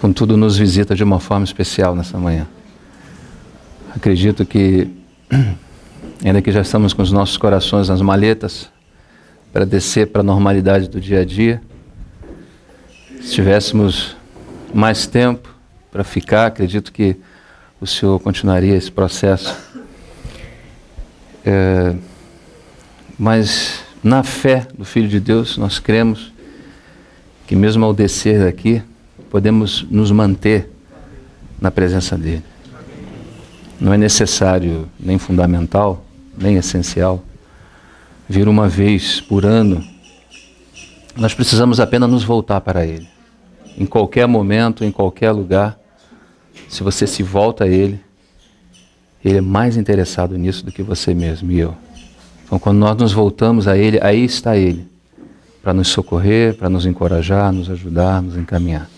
contudo nos visita de uma forma especial nessa manhã. Acredito que, ainda que já estamos com os nossos corações nas maletas, para descer para a normalidade do dia a dia, se tivéssemos mais tempo para ficar, acredito que o Senhor continuaria esse processo. Mas na fé do Filho de Deus, nós cremos que mesmo ao descer daqui, podemos nos manter na presença dEle. Não é necessário, nem fundamental, nem essencial, vir uma vez por ano. Nós precisamos apenas nos voltar para Ele. Em qualquer momento, em qualquer lugar, se você se volta a Ele, Ele é mais interessado nisso do que você mesmo e eu. Então, quando nós nos voltamos a Ele, aí está Ele, para nos socorrer, para nos encorajar, nos ajudar, nos encaminhar.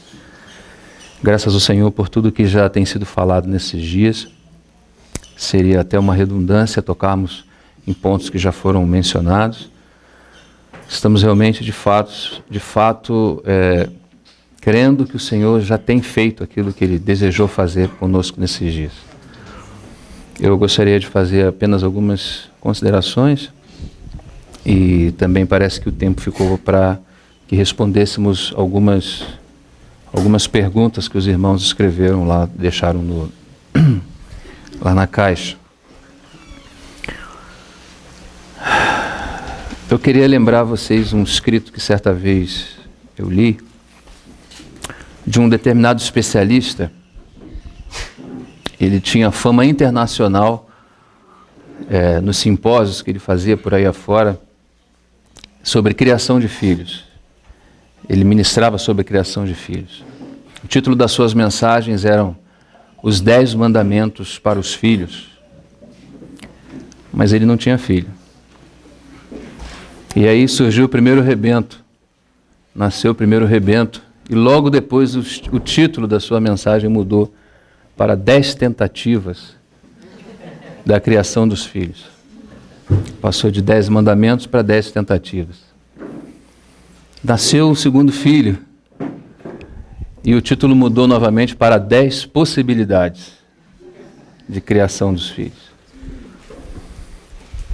Graças ao Senhor por tudo que já tem sido falado nesses dias. Seria até uma redundância tocarmos em pontos que já foram mencionados. Estamos realmente, de fato, crendo que o Senhor já tem feito aquilo que Ele desejou fazer conosco nesses dias. Eu gostaria de fazer apenas algumas considerações e também parece que o tempo ficou para que respondêssemos algumas perguntas que os irmãos escreveram lá, deixaram lá na caixa. Eu queria lembrar a vocês um escrito que certa vez eu li, de um determinado especialista. Ele tinha fama internacional nos simpósios que ele fazia por aí afora sobre criação de filhos. Ele ministrava sobre criação de filhos. O título das suas mensagens eram Os 10 Mandamentos para os Filhos. Mas ele não tinha filho. E aí surgiu o primeiro rebento. Nasceu o primeiro rebento. E logo depois o título da sua mensagem mudou para 10 tentativas da criação dos filhos. Passou de 10 mandamentos para 10 tentativas. Nasceu o segundo filho. E o título mudou novamente para 10 possibilidades de criação dos filhos.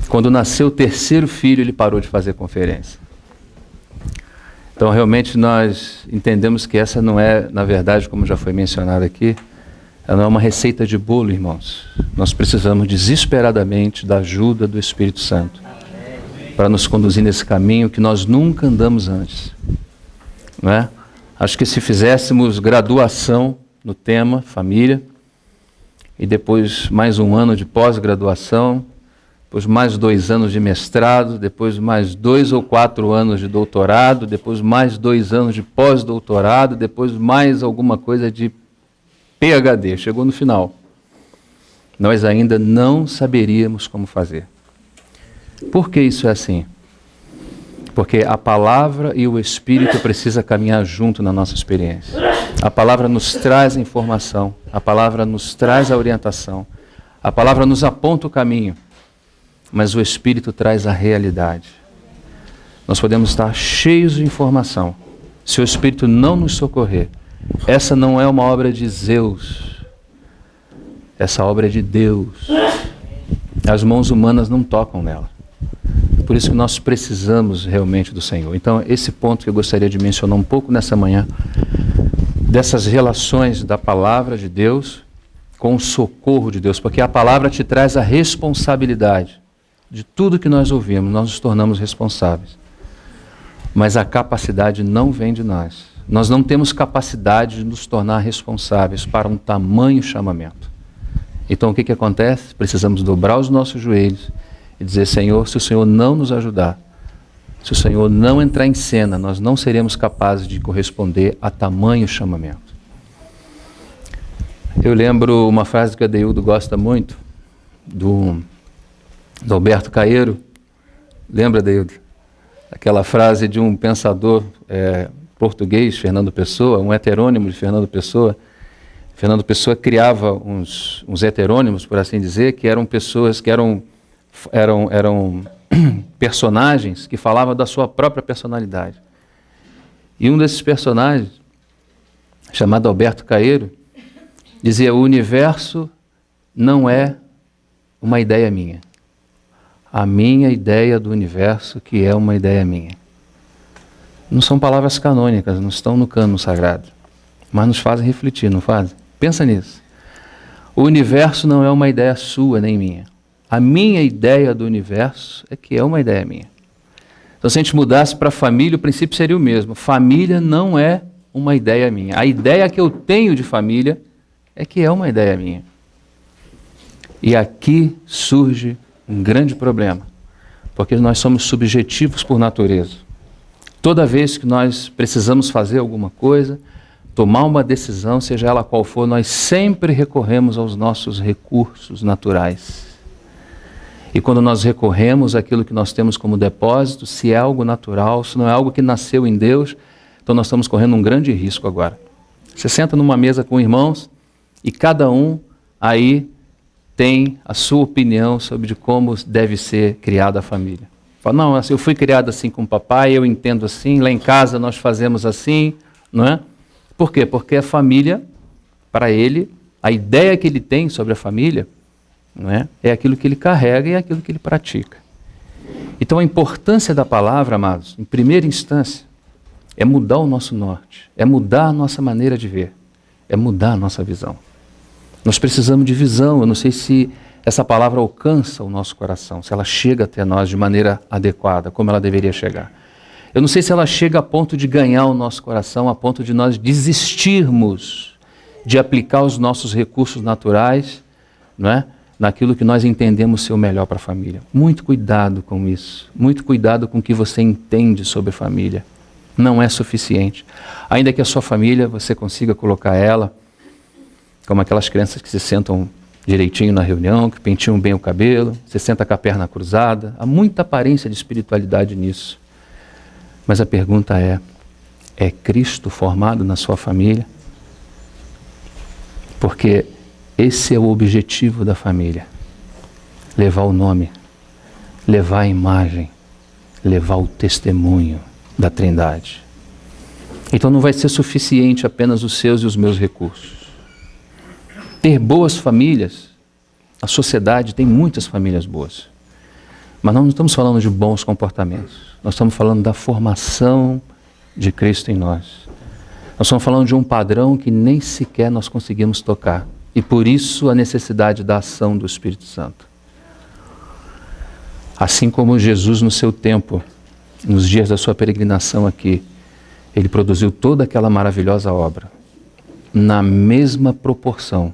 Quando nasceu o terceiro filho, ele parou de fazer conferência. Então, realmente, nós entendemos que essa não é, na verdade, como já foi mencionado aqui, ela não é uma receita de bolo, irmãos. Nós precisamos desesperadamente da ajuda do Espírito Santo para nos conduzir nesse caminho que nós nunca andamos antes. Não é? Acho que se fizéssemos graduação no tema família, e depois mais um ano de pós-graduação, depois mais 2 anos de mestrado, depois mais 2 ou 4 anos de doutorado, depois mais 2 anos de pós-doutorado, depois mais alguma coisa de PhD, chegou no final. Nós ainda não saberíamos como fazer. Por que isso é assim? Porque a palavra e o Espírito precisam caminhar junto na nossa experiência. A palavra nos traz a informação, a palavra nos traz a orientação, a palavra nos aponta o caminho, mas o Espírito traz a realidade. Nós podemos estar cheios de informação. Se o Espírito não nos socorrer, essa não é uma obra de Zeus, essa obra é de Deus. As mãos humanas não tocam nela. Por isso que nós precisamos realmente do Senhor. Então, esse ponto que eu gostaria de mencionar um pouco nessa manhã, dessas relações da palavra de Deus com o socorro de Deus, porque a palavra te traz a responsabilidade de tudo que nós ouvimos, nós nos tornamos responsáveis. Mas a capacidade não vem de nós. Nós não temos capacidade de nos tornar responsáveis para um tamanho chamamento. Então, o que acontece? Precisamos dobrar os nossos joelhos e dizer, Senhor, se o Senhor não nos ajudar, se o Senhor não entrar em cena, nós não seremos capazes de corresponder a tamanho chamamento. Eu lembro uma frase que o Adeildo gosta muito, do Alberto Caeiro. Lembra, Adeildo? Aquela frase de um pensador português, Fernando Pessoa, um heterônimo de Fernando Pessoa. Fernando Pessoa criava uns heterônimos, por assim dizer, que eram pessoas que eram personagens que falavam da sua própria personalidade. E um desses personagens chamado Alberto Caeiro, dizia: o universo não é uma ideia minha. A minha ideia do universo que é uma ideia minha. Não são palavras canônicas, não estão no cânon sagrado, mas nos fazem refletir, não fazem? Pensa nisso. O universo não é uma ideia sua nem minha. A minha ideia do universo é que é uma ideia minha. Então, se a gente mudasse para família, o princípio seria o mesmo. Família não é uma ideia minha. A ideia que eu tenho de família é que é uma ideia minha. E aqui surge um grande problema, porque nós somos subjetivos por natureza. Toda vez que nós precisamos fazer alguma coisa, tomar uma decisão, seja ela qual for, nós sempre recorremos aos nossos recursos naturais. E quando nós recorremos àquilo que nós temos como depósito, se é algo natural, se não é algo que nasceu em Deus, então nós estamos correndo um grande risco agora. Você senta numa mesa com irmãos e cada um aí tem a sua opinião sobre de como deve ser criada a família. Fala: não, eu fui criado assim com o papai, eu entendo assim, lá em casa nós fazemos assim, não é? Por quê? Porque a família, para ele, a ideia que ele tem sobre a família, não é? É aquilo que ele carrega e é aquilo que ele pratica. Então a importância da palavra, amados, em primeira instância, é mudar o nosso norte, é mudar a nossa maneira de ver, é mudar a nossa visão. Nós precisamos de visão. Eu não sei se essa palavra alcança o nosso coração, se ela chega até nós de maneira adequada, como ela deveria chegar. Eu não sei se ela chega a ponto de ganhar o nosso coração, a ponto de nós desistirmos de aplicar os nossos recursos naturais, não é? Naquilo que nós entendemos ser o melhor para a família. Muito cuidado com isso. Muito cuidado com o que você entende sobre família. Não é suficiente. Ainda que a sua família, você consiga colocar ela como aquelas crianças que se sentam direitinho na reunião, que penteam bem o cabelo, se senta com a perna cruzada. Há muita aparência de espiritualidade nisso. Mas a pergunta é Cristo formado na sua família? Porque esse é o objetivo da família. Levar o nome, levar a imagem, levar o testemunho da Trindade. Então não vai ser suficiente apenas os seus e os meus recursos. Ter boas famílias, a sociedade tem muitas famílias boas. Mas nós não estamos falando de bons comportamentos. Nós estamos falando da formação de Cristo em nós. Nós estamos falando de um padrão que nem sequer nós conseguimos tocar. E por isso a necessidade da ação do Espírito Santo. Assim como Jesus no seu tempo, nos dias da sua peregrinação aqui, ele produziu toda aquela maravilhosa obra. Na mesma proporção,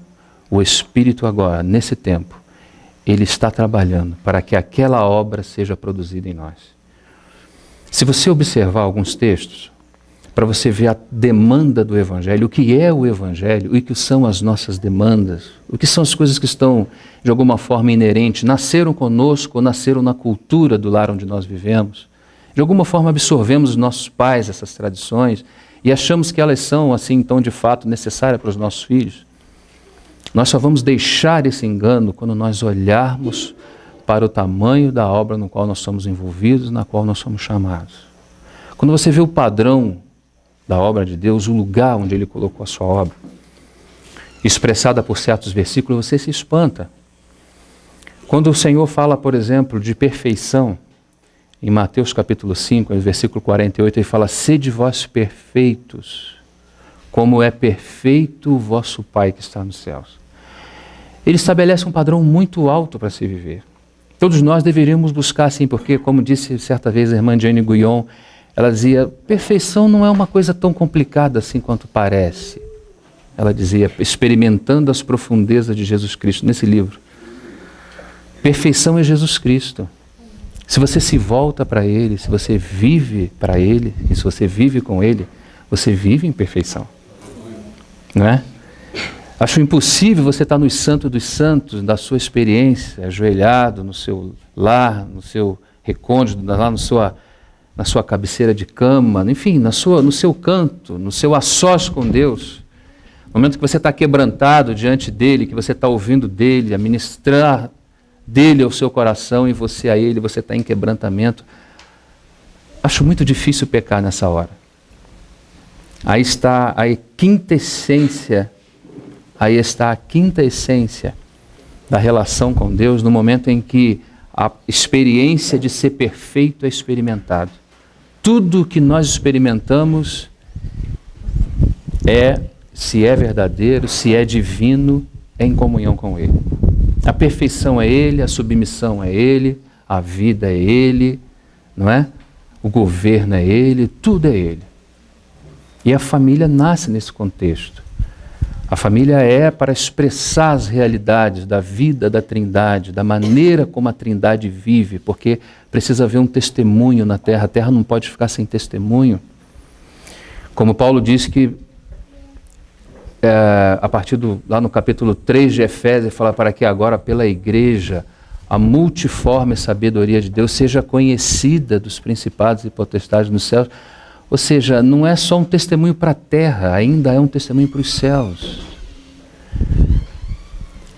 o Espírito agora, nesse tempo, ele está trabalhando para que aquela obra seja produzida em nós. Se você observar alguns textos, para você ver a demanda do Evangelho, o que é o Evangelho, o que são as nossas demandas, o que são as coisas que estão, de alguma forma, inerentes, nasceram conosco ou nasceram na cultura do lar onde nós vivemos. De alguma forma absorvemos os nossos pais, essas tradições, e achamos que elas são, assim, então, de fato, necessárias para os nossos filhos. Nós só vamos deixar esse engano quando nós olharmos para o tamanho da obra no qual nós somos envolvidos, na qual nós somos chamados. Quando você vê o padrão da obra de Deus, o lugar onde Ele colocou a sua obra, expressada por certos versículos, você se espanta. Quando o Senhor fala, por exemplo, de perfeição, em Mateus capítulo 5, no versículo 48, Ele fala: sede vós perfeitos, como é perfeito o vosso Pai que está nos céus. Ele estabelece um padrão muito alto para se viver. Todos nós deveríamos buscar assim, porque, como disse certa vez a irmã Jane Guyon, ela dizia: perfeição não é uma coisa tão complicada assim quanto parece. Ela dizia, experimentando as profundezas de Jesus Cristo, nesse livro. Perfeição é Jesus Cristo. Se você se volta para Ele, se você vive para Ele, e se você vive com Ele, você vive em perfeição. Não é? Acho impossível você estar nos santos dos santos, da sua experiência, ajoelhado no seu lar, no seu recôndito, lá na sua cabeceira de cama, enfim, no seu canto, no seu a sós com Deus. No momento que você está quebrantado diante dEle, que você está ouvindo dEle, a ministrar dEle ao seu coração e você a Ele, você está em quebrantamento. Acho muito difícil pecar nessa hora. Aí está a quinta essência, da relação com Deus, no momento em que a experiência de ser perfeito é experimentada. Tudo que nós experimentamos se é verdadeiro, se é divino, é em comunhão com Ele. A perfeição é Ele, a submissão é Ele, a vida é Ele, não é? O governo é Ele, tudo é Ele. E a família nasce nesse contexto. A família é para expressar as realidades da vida da Trindade, da maneira como a Trindade vive, porque precisa haver um testemunho na terra. A terra não pode ficar sem testemunho. Como Paulo disse que, a partir lá no capítulo 3 de Efésios, fala para que agora pela igreja a multiforme sabedoria de Deus seja conhecida dos principados e potestades nos céus. Ou seja, não é só um testemunho para a terra, ainda é um testemunho para os céus.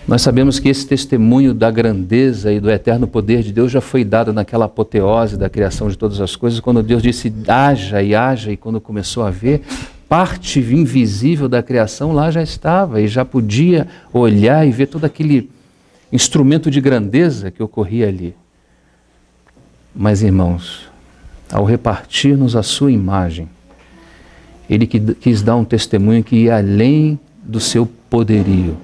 Nós sabemos que esse testemunho da grandeza e do eterno poder de Deus já foi dado naquela apoteose da criação de todas as coisas, quando Deus disse haja, e quando começou a ver, parte invisível da criação lá já estava e já podia olhar e ver todo aquele instrumento de grandeza que ocorria ali. Mas, irmãos, ao repartir-nos a sua imagem, Ele quis dar um testemunho que ia além do seu poderio.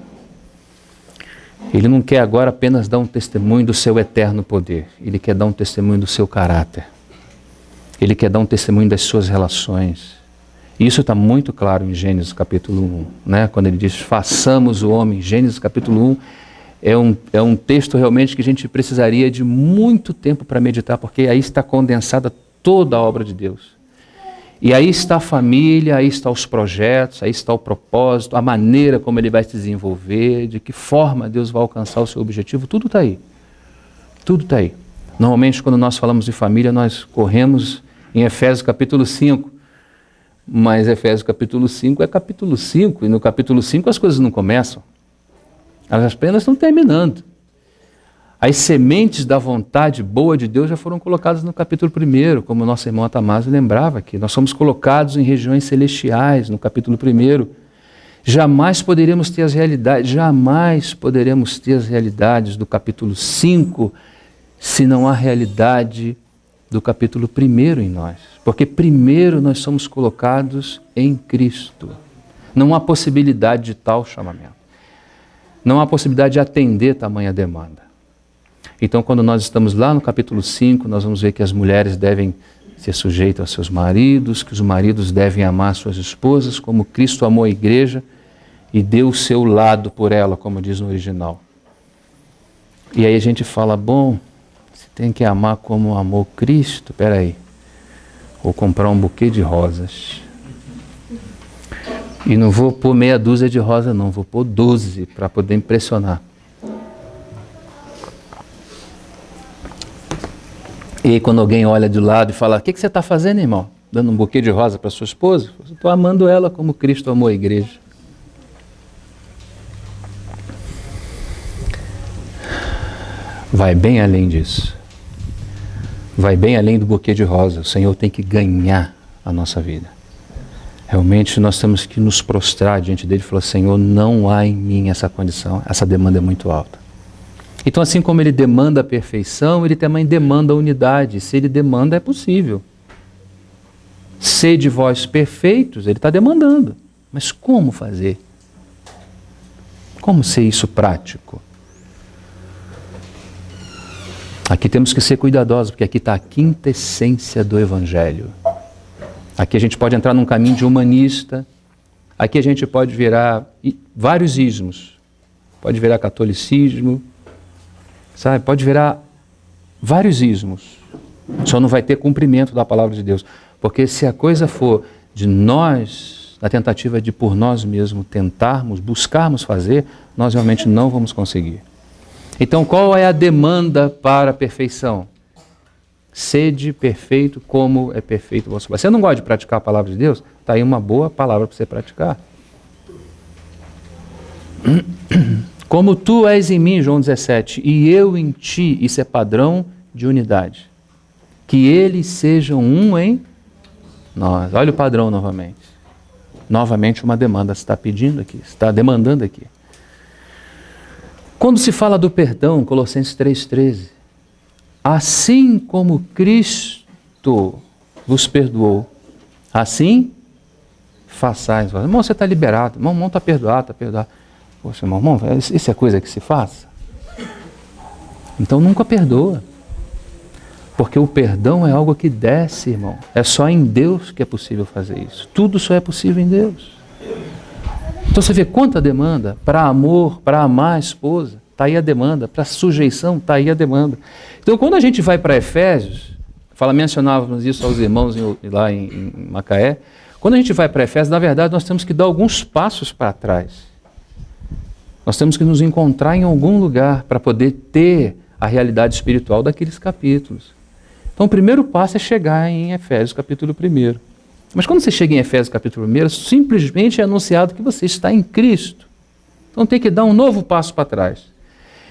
Ele não quer agora apenas dar um testemunho do seu eterno poder. Ele quer dar um testemunho do seu caráter. Ele quer dar um testemunho das suas relações. E isso está muito claro em Gênesis capítulo 1, né? Quando ele diz, façamos o homem. Gênesis capítulo 1 é um texto realmente que a gente precisaria de muito tempo para meditar, porque aí está condensada toda a obra de Deus. E aí está a família, aí estão os projetos, aí está o propósito, a maneira como ele vai se desenvolver, de que forma Deus vai alcançar o seu objetivo, tudo está aí. Tudo está aí. Normalmente, quando nós falamos de família, nós corremos em Efésios capítulo 5, mas Efésios capítulo 5 é capítulo 5, e no capítulo 5 as coisas não começam, elas apenas estão terminando. As sementes da vontade boa de Deus já foram colocadas no capítulo 1, como o nosso irmão Atamásio lembrava aqui. Nós somos colocados em regiões celestiais, no capítulo 1. Jamais poderemos ter as realidades do capítulo 5, se não há realidade do capítulo 1 em nós. Porque primeiro nós somos colocados em Cristo. Não há possibilidade de tal chamamento. Não há possibilidade de atender tamanha demanda. Então, quando nós estamos lá no capítulo 5, nós vamos ver que as mulheres devem ser sujeitas aos seus maridos, que os maridos devem amar suas esposas, como Cristo amou a igreja e deu o seu lado por ela, como diz no original. E aí a gente fala, bom, você tem que amar como amou Cristo? Espera aí, vou comprar um buquê de rosas. E não vou pôr meia dúzia de rosas não, vou pôr 12 para poder impressionar. E aí, quando alguém olha de lado e fala, o que você está fazendo, irmão? Dando um buquê de rosa para sua esposa? Eu estou amando ela como Cristo amou a igreja. Vai bem além disso. Vai bem além do buquê de rosa. O Senhor tem que ganhar a nossa vida. Realmente nós temos que nos prostrar diante dele e falar, Senhor, não há em mim essa condição, essa demanda é muito alta. Então, assim como ele demanda a perfeição, ele também demanda a unidade. Se ele demanda, é possível. Sede vós perfeitos, ele está demandando. Mas como fazer? Como ser isso prático? Aqui temos que ser cuidadosos, porque aqui está a quinta essência do Evangelho. Aqui a gente pode entrar num caminho de humanista, aqui a gente pode virar vários ismos. Pode virar catolicismo, sabe? Pode virar vários ismos. Só não vai ter cumprimento da palavra de Deus. Porque se a coisa for de nós, na tentativa de por nós mesmos tentarmos, buscarmos fazer, nós realmente não vamos conseguir. Então, qual é a demanda para a perfeição? Sede perfeito como é perfeito o vosso Pai. Você não gosta de praticar a palavra de Deus? Está aí uma boa palavra para você praticar. Como tu és em mim, João 17, e eu em ti, isso é padrão de unidade. Que eles sejam um em nós. Olha o padrão novamente. Novamente uma demanda, se está pedindo aqui, se está demandando aqui. Quando se fala do perdão, Colossenses 3,13, assim como Cristo vos perdoou, assim façais. Irmão, você está liberado, irmão, está perdoado, está perdoado. Poxa, irmão, isso é coisa que se faça? Então nunca perdoa. Porque o perdão é algo que desce, irmão. É só em Deus que é possível fazer isso. Tudo só é possível em Deus. Então você vê quanta demanda para amor, para amar a esposa, está aí a demanda. Para sujeição, está aí a demanda. Então quando a gente vai para Efésios, mencionávamos isso aos irmãos lá em Macaé, quando a gente vai para Efésios, na verdade nós temos que dar alguns passos para trás. Nós temos que nos encontrar em algum lugar para poder ter a realidade espiritual daqueles capítulos. Então o primeiro passo é chegar em Efésios capítulo 1. Mas quando você chega em Efésios capítulo 1, simplesmente é anunciado que você está em Cristo. Então tem que dar um novo passo para trás.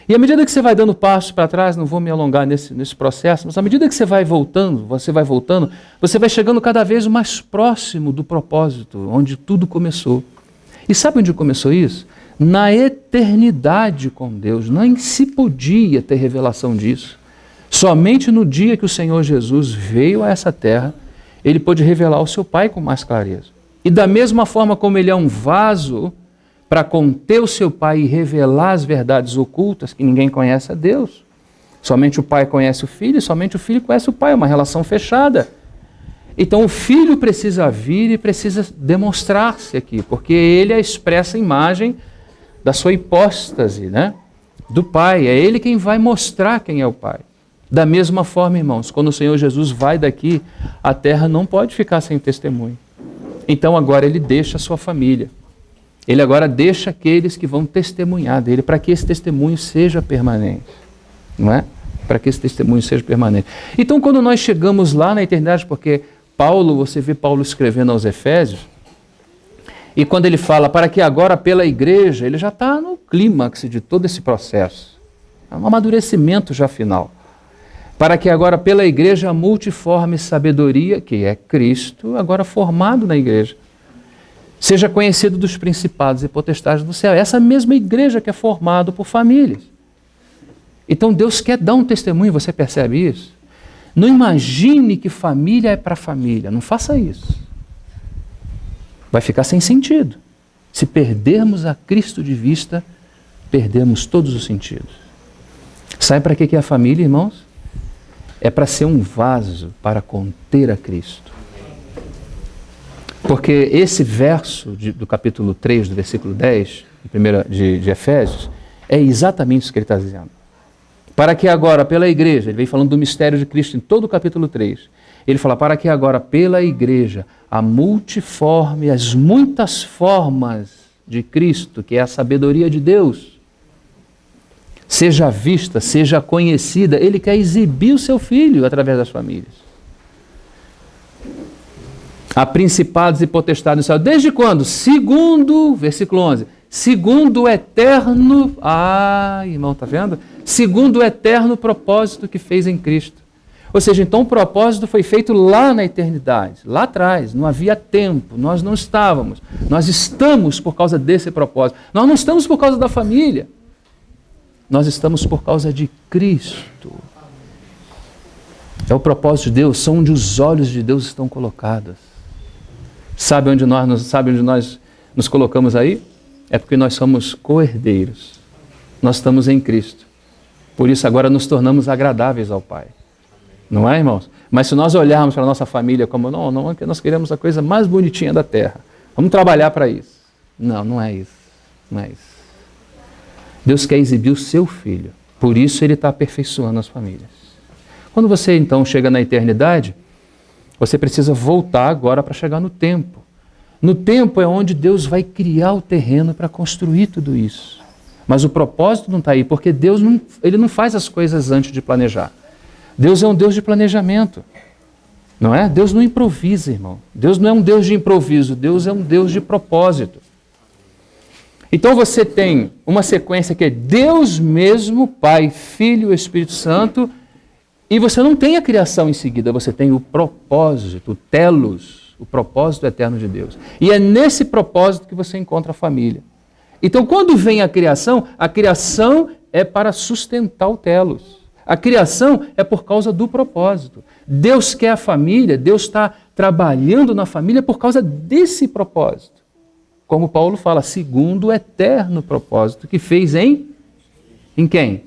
E à medida que você vai dando passos para trás, não vou me alongar nesse processo, mas à medida que você vai voltando, você vai chegando cada vez mais próximo do propósito, onde tudo começou. E sabe onde começou isso? Na eternidade com Deus. Nem se podia ter revelação disso. Somente no dia que o Senhor Jesus veio a essa terra, ele pôde revelar o seu Pai com mais clareza. E da mesma forma como ele é um vaso para conter o seu Pai e revelar as verdades ocultas que ninguém conhece a Deus. Somente o Pai conhece o Filho, e somente o Filho conhece o Pai, é uma relação fechada. Então o Filho precisa vir e precisa demonstrar-se aqui, porque ele é a expressa imagem da sua hipóstase, né? Do Pai. É ele quem vai mostrar quem é o Pai. Da mesma forma, irmãos, quando o Senhor Jesus vai daqui, a terra não pode ficar sem testemunho. Então agora ele deixa a sua família. Ele agora deixa aqueles que vão testemunhar dele, para que esse testemunho seja permanente. Não é? Para que esse testemunho seja permanente. Então quando nós chegamos lá na eternidade, porque você vê Paulo escrevendo aos Efésios, e quando ele fala para que agora pela igreja, ele já está no clímax de todo esse processo. É um amadurecimento já final. Para que agora pela igreja a multiforme sabedoria, que é Cristo, agora formado na igreja, seja conhecido dos principados e potestades do céu. Essa mesma igreja que é formada por famílias. Então Deus quer dar um testemunho, você percebe isso? Não imagine que família é para família, não faça isso. Vai ficar sem sentido. Se perdermos a Cristo de vista, perdemos todos os sentidos. Sabe para que é a família, irmãos? É para ser um vaso para conter a Cristo. Porque esse verso do capítulo 3, do versículo 10, de Efésios, é exatamente isso que ele está dizendo. Para que agora, pela igreja, ele vem falando do mistério de Cristo em todo o capítulo 3, ele fala, para que agora, pela igreja, a multiforme, as muitas formas de Cristo, que é a sabedoria de Deus, seja vista, seja conhecida. Ele quer exibir o seu Filho através das famílias. Há principados e potestades no céu. Desde quando? Segundo, versículo 11, segundo o eterno, irmão, está vendo? Segundo o eterno propósito que fez em Cristo. Ou seja, então o propósito foi feito lá na eternidade, lá atrás, não havia tempo, nós não estávamos. Nós estamos por causa desse propósito. Nós não estamos por causa da família. Nós estamos por causa de Cristo. É o propósito de Deus, são onde os olhos de Deus estão colocados. Sabe onde nós nos colocamos aí? É porque nós somos co-herdeiros. Nós estamos em Cristo. Por isso agora nos tornamos agradáveis ao Pai. Não é, irmãos? Mas se nós olharmos para a nossa família como, não é que nós queremos a coisa mais bonitinha da terra. Vamos trabalhar para isso. Não é isso. Não é isso. Deus quer exibir o seu Filho. Por isso ele está aperfeiçoando as famílias. Quando você então chega na eternidade, você precisa voltar agora para chegar no tempo. No tempo é onde Deus vai criar o terreno para construir tudo isso. Mas o propósito não está aí, porque Deus ele não faz as coisas antes de planejar. Deus é um Deus de planejamento. Não é? Deus não improvisa, irmão. Deus não é um Deus de improviso, Deus é um Deus de propósito. Então você tem uma sequência que é Deus mesmo, Pai, Filho e Espírito Santo, e você não tem a criação em seguida, você tem o propósito, o telos, o propósito eterno de Deus. E é nesse propósito que você encontra a família. Então, quando vem a criação é para sustentar o telos. A criação é por causa do propósito. Deus quer a família, Deus está trabalhando na família por causa desse propósito. Como Paulo fala, segundo o eterno propósito que fez em quem?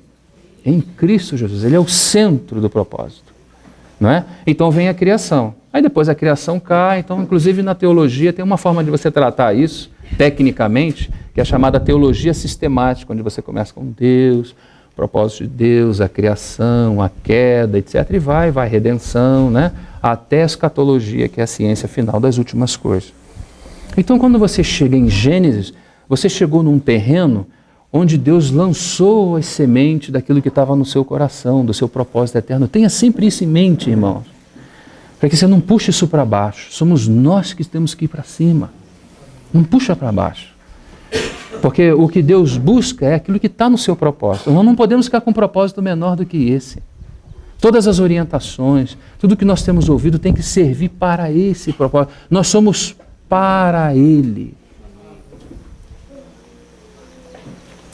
Em Cristo Jesus. Ele é o centro do propósito. Não é? Então vem a criação. Aí depois a criação cai. Então, inclusive na teologia, tem uma forma de você tratar isso, tecnicamente, que é a chamada teologia sistemática, onde você começa com Deus, o propósito de Deus, a criação, a queda, etc. E vai, redenção, né? Até a escatologia, que é a ciência final das últimas coisas. Então, quando você chega em Gênesis, você chegou num terreno onde Deus lançou as sementes daquilo que estava no seu coração, do seu propósito eterno. Tenha sempre isso em mente, irmãos, para que você não puxe isso para baixo. Somos nós que temos que ir para cima. Não puxa para baixo. Porque o que Deus busca é aquilo que está no seu propósito. Nós não podemos ficar com um propósito menor do que esse. Todas as orientações, tudo que nós temos ouvido tem que servir para esse propósito. Nós somos para Ele.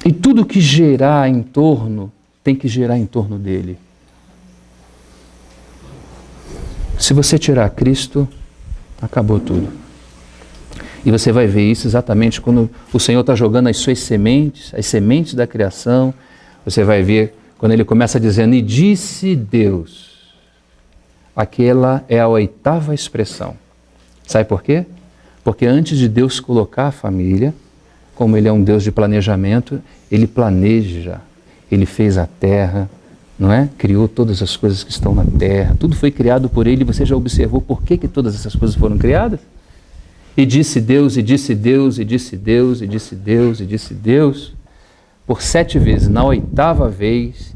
E tudo que gerar em torno, tem que gerar em torno dele. Se você tirar Cristo, acabou tudo. E você vai ver isso exatamente quando o Senhor está jogando as suas sementes, as sementes da criação. Você vai ver quando ele começa dizendo, e disse Deus. Aquela é a 8ª expressão. Sabe por quê? Porque antes de Deus colocar a família, como Ele é um Deus de planejamento, Ele planeja, Ele fez a terra, não é? Criou todas as coisas que estão na terra, tudo foi criado por Ele. Você já observou por que todas essas coisas foram criadas? E disse Deus, e disse Deus, e disse Deus, e disse Deus, e disse Deus, por 7 vezes. Na 8ª vez,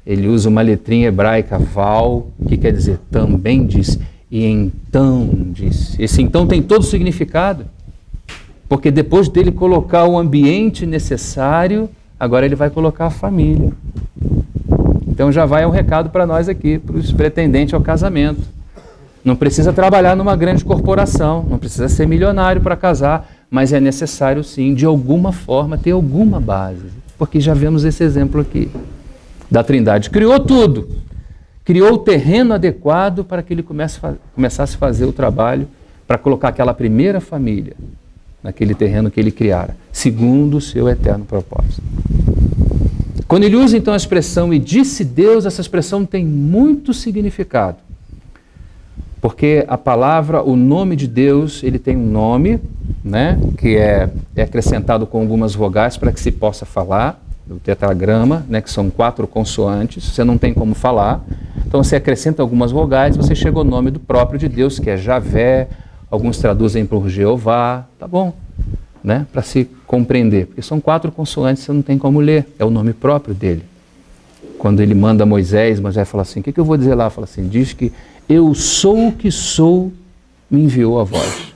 ele usa uma letrinha hebraica, val, que quer dizer também disse, e então disse. Esse então tem todo o significado. Porque depois dele colocar o ambiente necessário, agora ele vai colocar a família. Então já vai um recado para nós aqui, para os pretendentes ao casamento. Não precisa trabalhar numa grande corporação, não precisa ser milionário para casar, mas é necessário sim, de alguma forma, ter alguma base. Porque já vemos esse exemplo aqui, da Trindade. Criou tudo, criou o terreno adequado para que ele começasse a fazer o trabalho, para colocar aquela primeira família naquele terreno que ele criara, segundo o seu eterno propósito. Quando ele usa então a expressão, e disse Deus, essa expressão tem muito significado. Porque a palavra, o nome de Deus, ele tem um nome, né, que é acrescentado com algumas vogais para que se possa falar, do tetragrama, né, que são 4 consoantes, você não tem como falar, então você acrescenta algumas vogais, você chega ao nome do próprio de Deus, que é Javé, alguns traduzem por Jeová, tá bom, né, para se compreender, porque são 4 consoantes, você não tem como ler, é o nome próprio dele. Quando ele manda Moisés fala assim, o que eu vou dizer lá? Fala assim, diz que eu sou o que sou, me enviou a vós.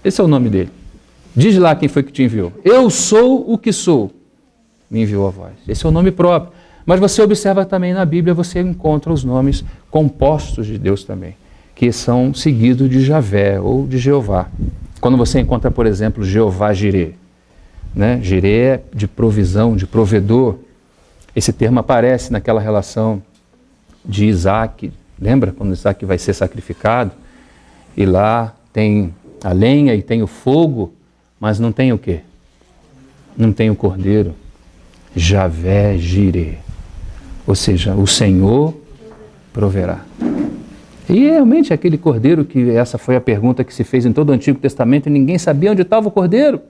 Esse é o nome dele. Diz lá quem foi que te enviou. Eu sou o que sou, me enviou a vós. Esse é o nome próprio. Mas você observa também na Bíblia, você encontra os nomes compostos de Deus também, que são seguidos de Javé ou de Jeová. Quando você encontra, por exemplo, Jeová Jirê, né? Jirê é de provisão, de provedor. Esse termo aparece naquela relação de Isaac. Lembra quando Isaac vai ser sacrificado? E lá tem a lenha e tem o fogo, mas não tem o quê? Não tem o cordeiro. Javé Jirê. Ou seja, o Senhor proverá. E realmente aquele cordeiro, que essa foi a pergunta que se fez em todo o Antigo Testamento, e ninguém sabia onde estava o cordeiro.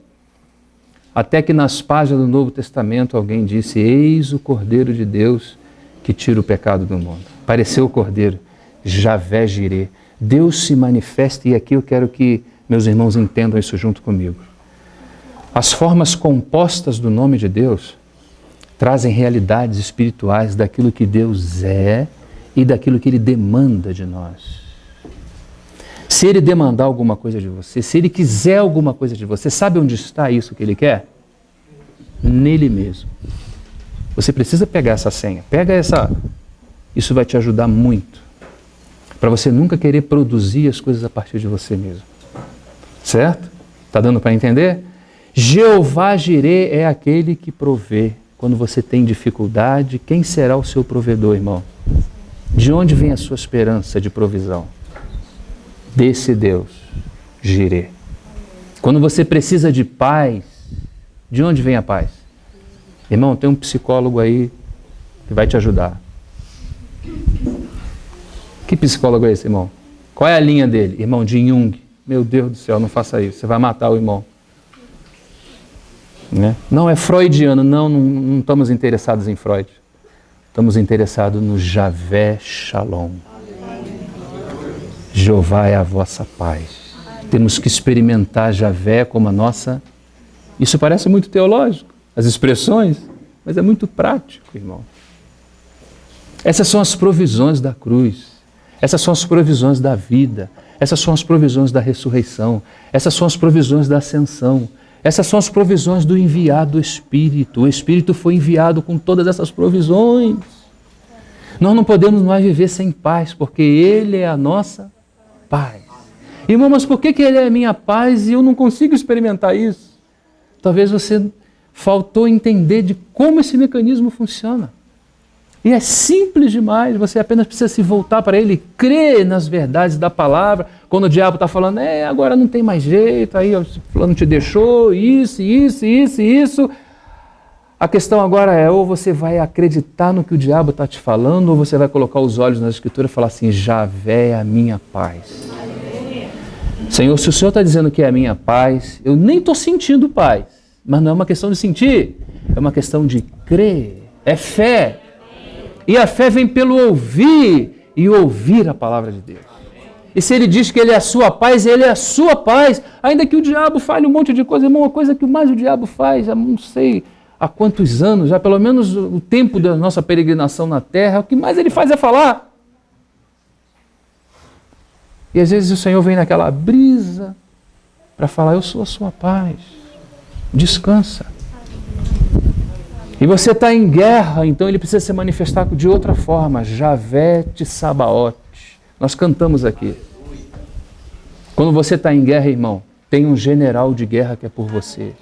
Até que nas páginas do Novo Testamento alguém disse, eis o Cordeiro de Deus que tira o pecado do mundo. Apareceu o Cordeiro, Javé Jirê. Deus se manifesta, e aqui eu quero que meus irmãos entendam isso junto comigo. As formas compostas do nome de Deus trazem realidades espirituais daquilo que Deus é e daquilo que Ele demanda de nós. Se Ele demandar alguma coisa de você, se Ele quiser alguma coisa de você, sabe onde está isso que Ele quer? Nele mesmo. Você precisa pegar essa senha, pega essa, isso vai te ajudar muito. para você nunca querer produzir as coisas a partir de você mesmo. Certo? Está dando para entender? Jeová Jirê é aquele que provê. Quando você tem dificuldade, quem será o seu provedor, irmão? De onde vem a sua esperança de provisão? Desse Deus, Jirê. Quando você precisa de paz, de onde vem a paz? Irmão, tem um psicólogo aí que vai te ajudar. Que psicólogo é esse, irmão? Qual é a linha dele? Irmão, de Jung. Meu Deus do céu, não faça isso, você vai matar o irmão. Né? Não, é freudiano. Não estamos interessados em Freud. Estamos interessados no Javé Shalom. Jeová é a vossa paz. Temos que experimentar Javé como a nossa... Isso parece muito teológico, as expressões, mas é muito prático, irmão. Essas são as provisões da cruz. Essas são as provisões da vida. Essas são as provisões da ressurreição. Essas são as provisões da ascensão. Essas são as provisões do enviado Espírito. O Espírito foi enviado com todas essas provisões. Nós não podemos mais viver sem paz, porque Ele é a nossa paz. Irmão, mas por que Ele é a minha paz e eu não consigo experimentar isso? Talvez você faltou entender de como esse mecanismo funciona. E é simples demais, você apenas precisa se voltar para Ele, crer nas verdades da palavra. Quando o diabo está falando, agora não tem mais jeito, aí o fulano te deixou, isso. A questão agora é, ou você vai acreditar no que o diabo está te falando, ou você vai colocar os olhos na Escritura e falar assim, Javé é a minha paz. Senhor, se o Senhor está dizendo que é a minha paz, eu nem estou sentindo paz, mas não é uma questão de sentir, é uma questão de crer, é fé. E a fé vem pelo ouvir e ouvir a palavra de Deus. E se Ele diz que Ele é a sua paz, Ele é a sua paz, ainda que o diabo fale um monte de coisa, irmão, uma coisa que mais o diabo faz, já não sei há quantos anos, já pelo menos o tempo da nossa peregrinação na terra, o que mais ele faz é falar. E às vezes o Senhor vem naquela brisa para falar, eu sou a sua paz, descansa. E você está em guerra, então Ele precisa se manifestar de outra forma, Javé Sabaoth. Nós cantamos aqui. Quando você está em guerra, irmão, tem um general de guerra que é por você.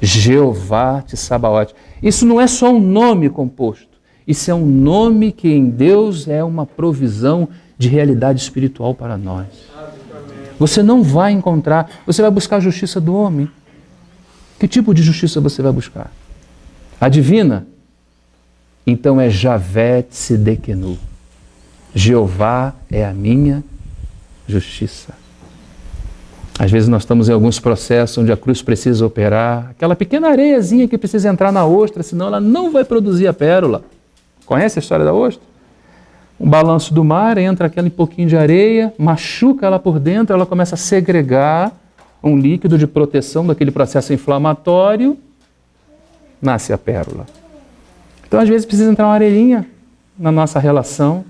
Jeová Sabaoth. Isso não é só um nome composto. Isso é um nome que em Deus é uma provisão de realidade espiritual para nós. Você não vai encontrar, você vai buscar a justiça do homem. Que tipo de justiça você vai buscar? A divina? Então é Javé Tsidekenu. Jeová é a minha justiça. Às vezes nós estamos em alguns processos onde a cruz precisa operar, aquela pequena areiazinha que precisa entrar na ostra, senão ela não vai produzir a pérola. Conhece a história da ostra? Um balanço do mar, entra aquele pouquinho de areia, machuca ela por dentro, ela começa a segregar um líquido de proteção daquele processo inflamatório, nasce a pérola. Então às vezes precisa entrar uma areinha na nossa relação,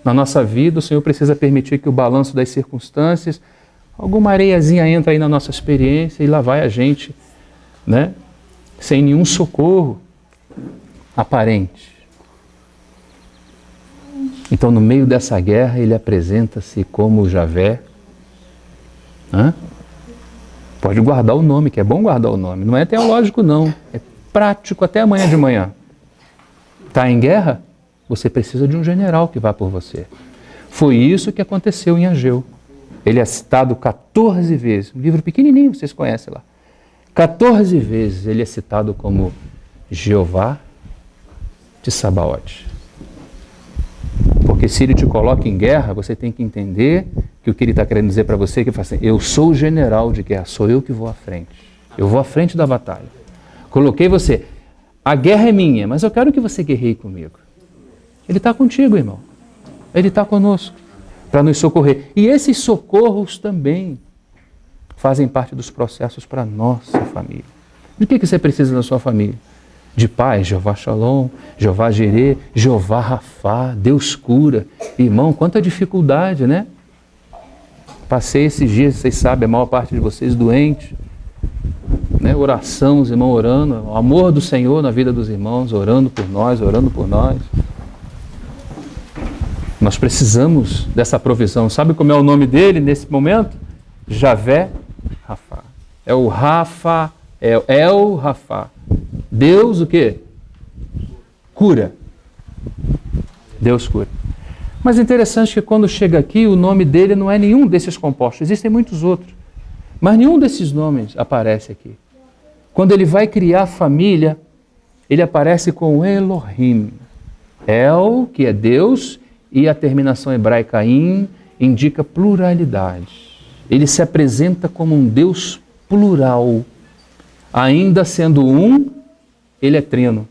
na nossa vida, o Senhor precisa permitir que o balanço das circunstâncias, alguma areiazinha entra aí na nossa experiência e lá vai a gente, né? Sem nenhum socorro aparente. Então, no meio dessa guerra, Ele apresenta-se como Javé. Pode guardar o nome, que é bom guardar o nome. Não é teológico, não. É prático até amanhã de manhã. Está em guerra? Você precisa de um general que vá por você. Foi isso que aconteceu em Ageu. Ele é citado 14 vezes. Um livro pequenininho, vocês conhecem lá. 14 vezes ele é citado como Jeová Sabaoth. Porque se Ele te coloca em guerra, você tem que entender que o que Ele está querendo dizer para você é que assim, eu sou o general de guerra, sou eu que vou à frente. Eu vou à frente da batalha. Coloquei você. A guerra é minha, mas eu quero que você guerreie comigo. Ele está contigo, irmão. Ele está conosco para nos socorrer. E esses socorros também fazem parte dos processos para a nossa família. De que você precisa na sua família? De paz, Jeová Shalom, Jeová Jirê, Jeová Rafá, Deus cura. Irmão, quanta dificuldade, né? Passei esses dias, vocês sabem, a maior parte de vocês doente, né? Oração, os irmãos orando, o amor do Senhor na vida dos irmãos, orando por nós, orando por nós. Nós precisamos dessa provisão. Sabe como é o nome dele nesse momento? Javé Rafá. É o Rafa, é o Rafá. Deus o quê? Cura. Deus cura. Mas é interessante que quando chega aqui, o nome dele não é nenhum desses compostos. Existem muitos outros. Mas nenhum desses nomes aparece aqui. Quando ele vai criar a família, ele aparece com Elohim. El, que é Deus, e a terminação hebraica in indica pluralidade. Ele se apresenta como um Deus plural. Ainda sendo um, ele é trino.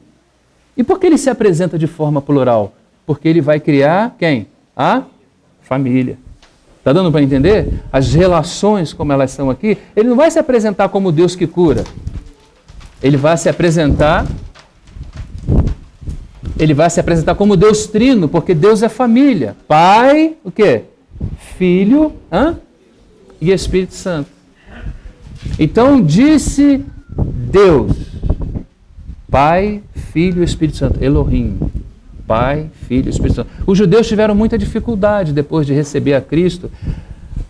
E por que ele se apresenta de forma plural? Porque ele vai criar quem? A família. Está dando para entender? As relações como elas são aqui, ele não vai se apresentar como Deus que cura. Ele vai se apresentar como Deus trino, porque Deus é família. Pai, o quê? Filho, e Espírito Santo. Então disse Deus, Pai, Filho e Espírito Santo, Elohim. Pai, Filho e Espírito Santo. Os judeus tiveram muita dificuldade depois de receber a Cristo,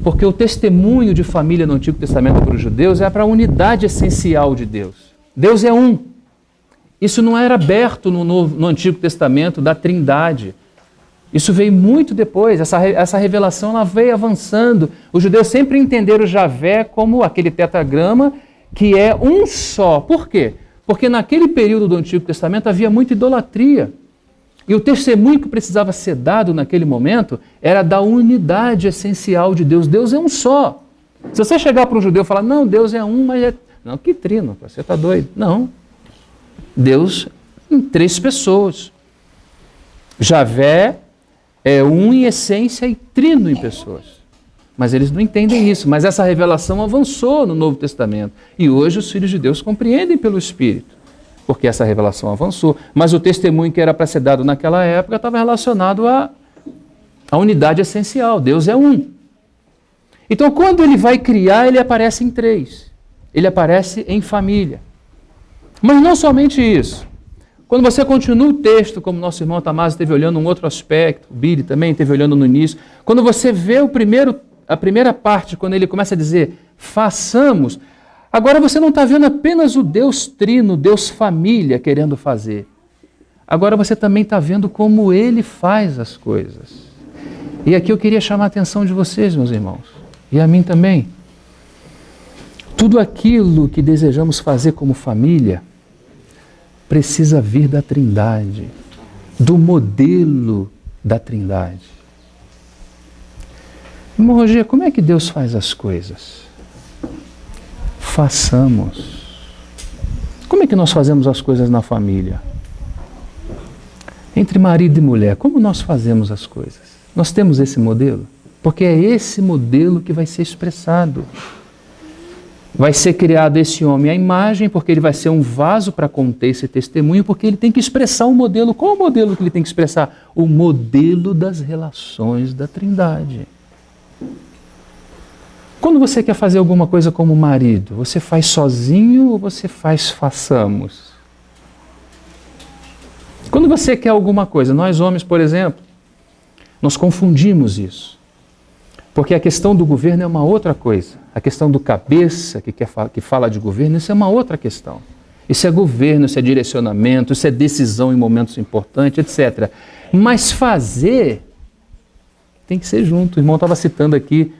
porque o testemunho de família no Antigo Testamento para os judeus é para a unidade essencial de Deus. Deus é um. Isso não era aberto no Antigo Testamento da Trindade. Isso veio muito depois, essa revelação ela veio avançando. Os judeus sempre entenderam Javé como aquele tetragrama que é um só. Por quê? Porque naquele período do Antigo Testamento havia muita idolatria. E o testemunho que precisava ser dado naquele momento era da unidade essencial de Deus. Deus é um só. Se você chegar para um judeu e falar, não, Deus é um, mas é... Não, que trino, você está doido. Não. Deus em 3 pessoas. Javé é um em essência e trino em pessoas. Mas eles não entendem isso. Mas essa revelação avançou no Novo Testamento. E hoje os filhos de Deus compreendem pelo Espírito. Porque essa revelação avançou. Mas o testemunho que era para ser dado naquela época estava relacionado à unidade essencial. Deus é um. Então, quando ele vai criar, ele aparece em 3. Ele aparece em família. Mas não somente isso. Quando você continua o texto, como nosso irmão Tamás esteve olhando um outro aspecto, o Billy também esteve olhando no início, quando você vê a primeira parte, quando ele começa a dizer, façamos, agora você não está vendo apenas o Deus trino, Deus família querendo fazer. Agora você também está vendo como ele faz as coisas. E aqui eu queria chamar a atenção de vocês, meus irmãos, e a mim também. Tudo aquilo que desejamos fazer como família precisa vir da Trindade, do modelo da Trindade. Irmão Roger, como é que Deus faz as coisas? Façamos. Como é que nós fazemos as coisas na família? Entre marido e mulher, como nós fazemos as coisas? Nós temos esse modelo? Porque é esse modelo que vai ser expressado. Vai ser criado esse homem à imagem, porque ele vai ser um vaso para conter esse testemunho, porque ele tem que expressar um modelo. Qual o modelo que ele tem que expressar? O modelo das relações da Trindade. Quando você quer fazer alguma coisa como marido, você faz sozinho ou você façamos? Quando você quer alguma coisa, nós homens, por exemplo, nós confundimos isso. Porque a questão do governo é uma outra coisa. A questão do cabeça, que fala de governo, isso é uma outra questão. Isso é governo, isso é direcionamento, isso é decisão em momentos importantes, etc. Mas fazer tem que ser junto. O irmão estava citando aqui,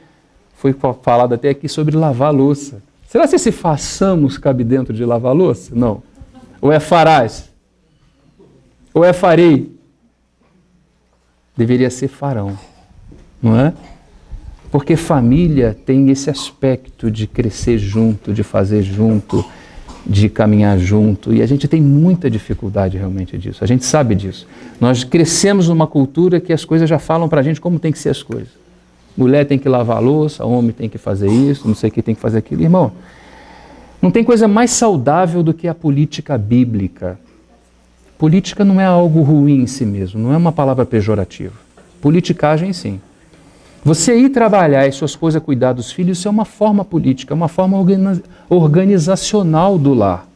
foi falado até aqui sobre lavar a louça. Será que esse façamos cabe dentro de lavar a louça? Não. Ou é farás? Ou é farei? Deveria ser farão, não é? Porque família tem esse aspecto de crescer junto, de fazer junto, de caminhar junto. E a gente tem muita dificuldade realmente disso. A gente sabe disso. Nós crescemos numa cultura que as coisas já falam para a gente como tem que ser as coisas. Mulher tem que lavar a louça, homem tem que fazer isso, não sei o que tem que fazer aquilo. Irmão, não tem coisa mais saudável do que a política bíblica. Política não é algo ruim em si mesmo, não é uma palavra pejorativa. Politicagem, sim. Você ir trabalhar e sua esposa cuidar dos filhos, isso é uma forma política, é uma forma organizacional do lar.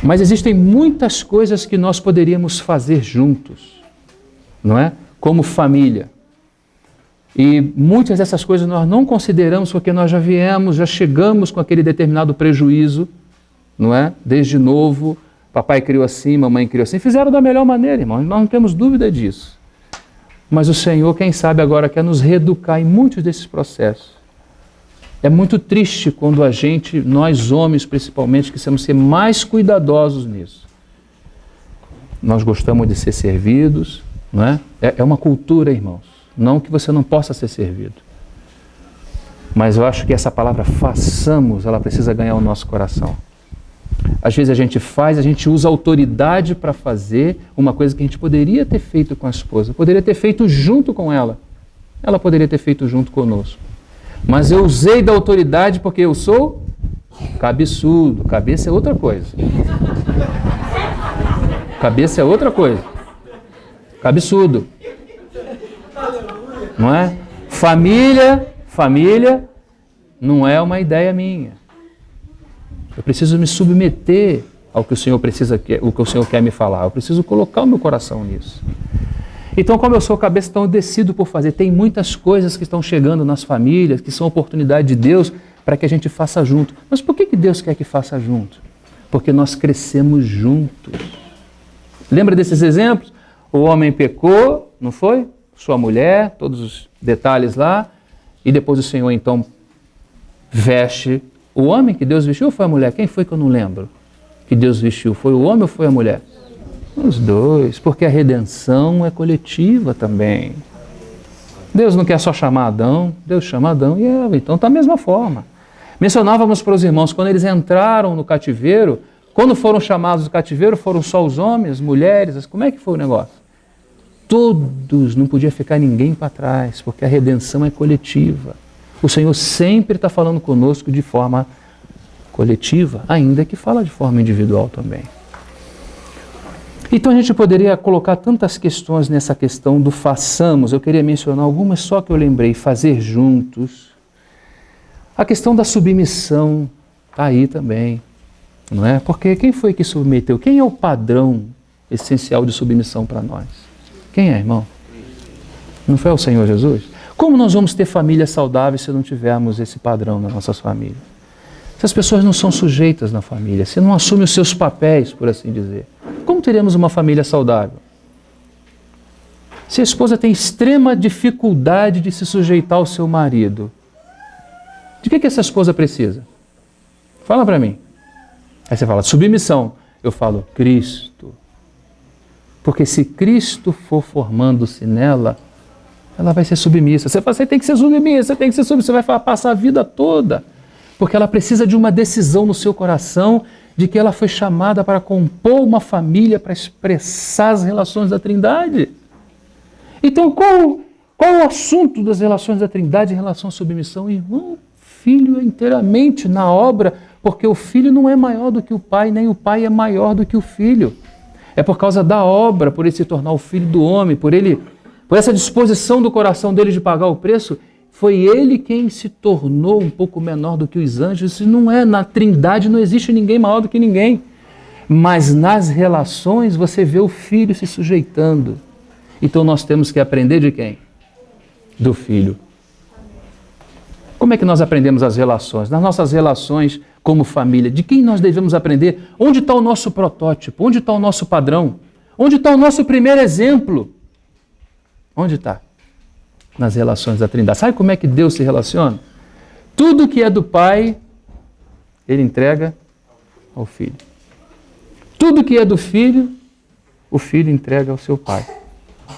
Mas existem muitas coisas que nós poderíamos fazer juntos, não é? como família. E muitas dessas coisas nós não consideramos porque nós já viemos, já chegamos com aquele determinado prejuízo, não é? Desde novo, papai criou assim, mamãe criou assim, fizeram da melhor maneira, irmão, nós não temos dúvida disso. Mas o Senhor, quem sabe agora, quer nos reeducar em muitos desses processos. É muito triste quando a gente, nós homens principalmente, precisamos ser mais cuidadosos nisso. Nós gostamos de ser servidos, não é? É uma cultura, irmãos. Não que você não possa ser servido. Mas eu acho que essa palavra façamos, ela precisa ganhar o nosso coração. Às vezes a gente usa autoridade para fazer uma coisa que a gente poderia ter feito com a esposa, poderia ter feito junto com ela. Ela poderia ter feito junto conosco. Mas eu usei da autoridade porque eu sou cabeçudo. Cabeça é outra coisa. Cabeça é outra coisa. Cabeçudo. Não é? Família não é uma ideia minha. Eu preciso me submeter ao que o Senhor o que o Senhor quer me falar. Eu preciso colocar o meu coração nisso. Então, como eu sou cabeça, então eu decido por fazer. Tem muitas coisas que estão chegando nas famílias, que são oportunidade de Deus para que a gente faça junto. Mas por que Deus quer que faça junto? Porque nós crescemos juntos. Lembra desses exemplos? O homem pecou, não foi? Sua mulher, todos os detalhes lá. E depois o Senhor, então, veste o homem que Deus vestiu ou foi a mulher? Quem foi que eu não lembro? Que Deus vestiu? Foi o homem ou foi a mulher? Os dois, porque a redenção é coletiva também. Deus não quer só chamar Adão, Deus chama Adão e Eva, então está da mesma forma. Mencionávamos para os irmãos, quando eles entraram no cativeiro, quando foram chamados do cativeiro, foram só os homens, mulheres, como é que foi o negócio? Todos, não podia ficar ninguém para trás, porque a redenção é coletiva. O Senhor sempre está falando conosco de forma coletiva, ainda que fala de forma individual também. Então a gente poderia colocar tantas questões nessa questão do façamos. Eu queria mencionar algumas só que eu lembrei. Fazer juntos. A questão da submissão está aí também, não é? Porque quem foi que submeteu? Quem é o padrão essencial de submissão para nós? Quem é, irmão? Não foi o Senhor Jesus? Como nós vamos ter famílias saudáveis se não tivermos esse padrão nas nossas famílias? Se as pessoas não são sujeitas na família, se não assumem os seus papéis, por assim dizer, como teremos uma família saudável? Se a esposa tem extrema dificuldade de se sujeitar ao seu marido, de que essa esposa precisa? Fala para mim. Aí você fala, submissão. Eu falo, Cristo. Porque se Cristo for formando-se nela, ela vai ser submissa. Você fala, você tem que ser submissa, você vai passar a vida toda. Porque ela precisa de uma decisão no seu coração de que ela foi chamada para compor uma família, para expressar as relações da Trindade. Então, qual é o assunto das relações da Trindade em relação à submissão? Irmão, o filho é inteiramente na obra, porque o filho não é maior do que o pai, nem o pai é maior do que o filho. É por causa da obra, por ele se tornar o filho do homem, por essa disposição do coração dele de pagar o preço. Foi ele quem se tornou um pouco menor do que os anjos. Isso não é, na Trindade não existe ninguém maior do que ninguém. Mas nas relações você vê o filho se sujeitando. Então nós temos que aprender de quem? Do filho. Como é que nós aprendemos as relações? Nas nossas relações como família, de quem nós devemos aprender? Onde está o nosso protótipo? Onde está o nosso padrão? Onde está o nosso primeiro exemplo? Onde está? Nas relações da Trindade. Sabe como é que Deus se relaciona? Tudo que é do Pai, Ele entrega ao Filho. Tudo que é do Filho, o Filho entrega ao seu Pai.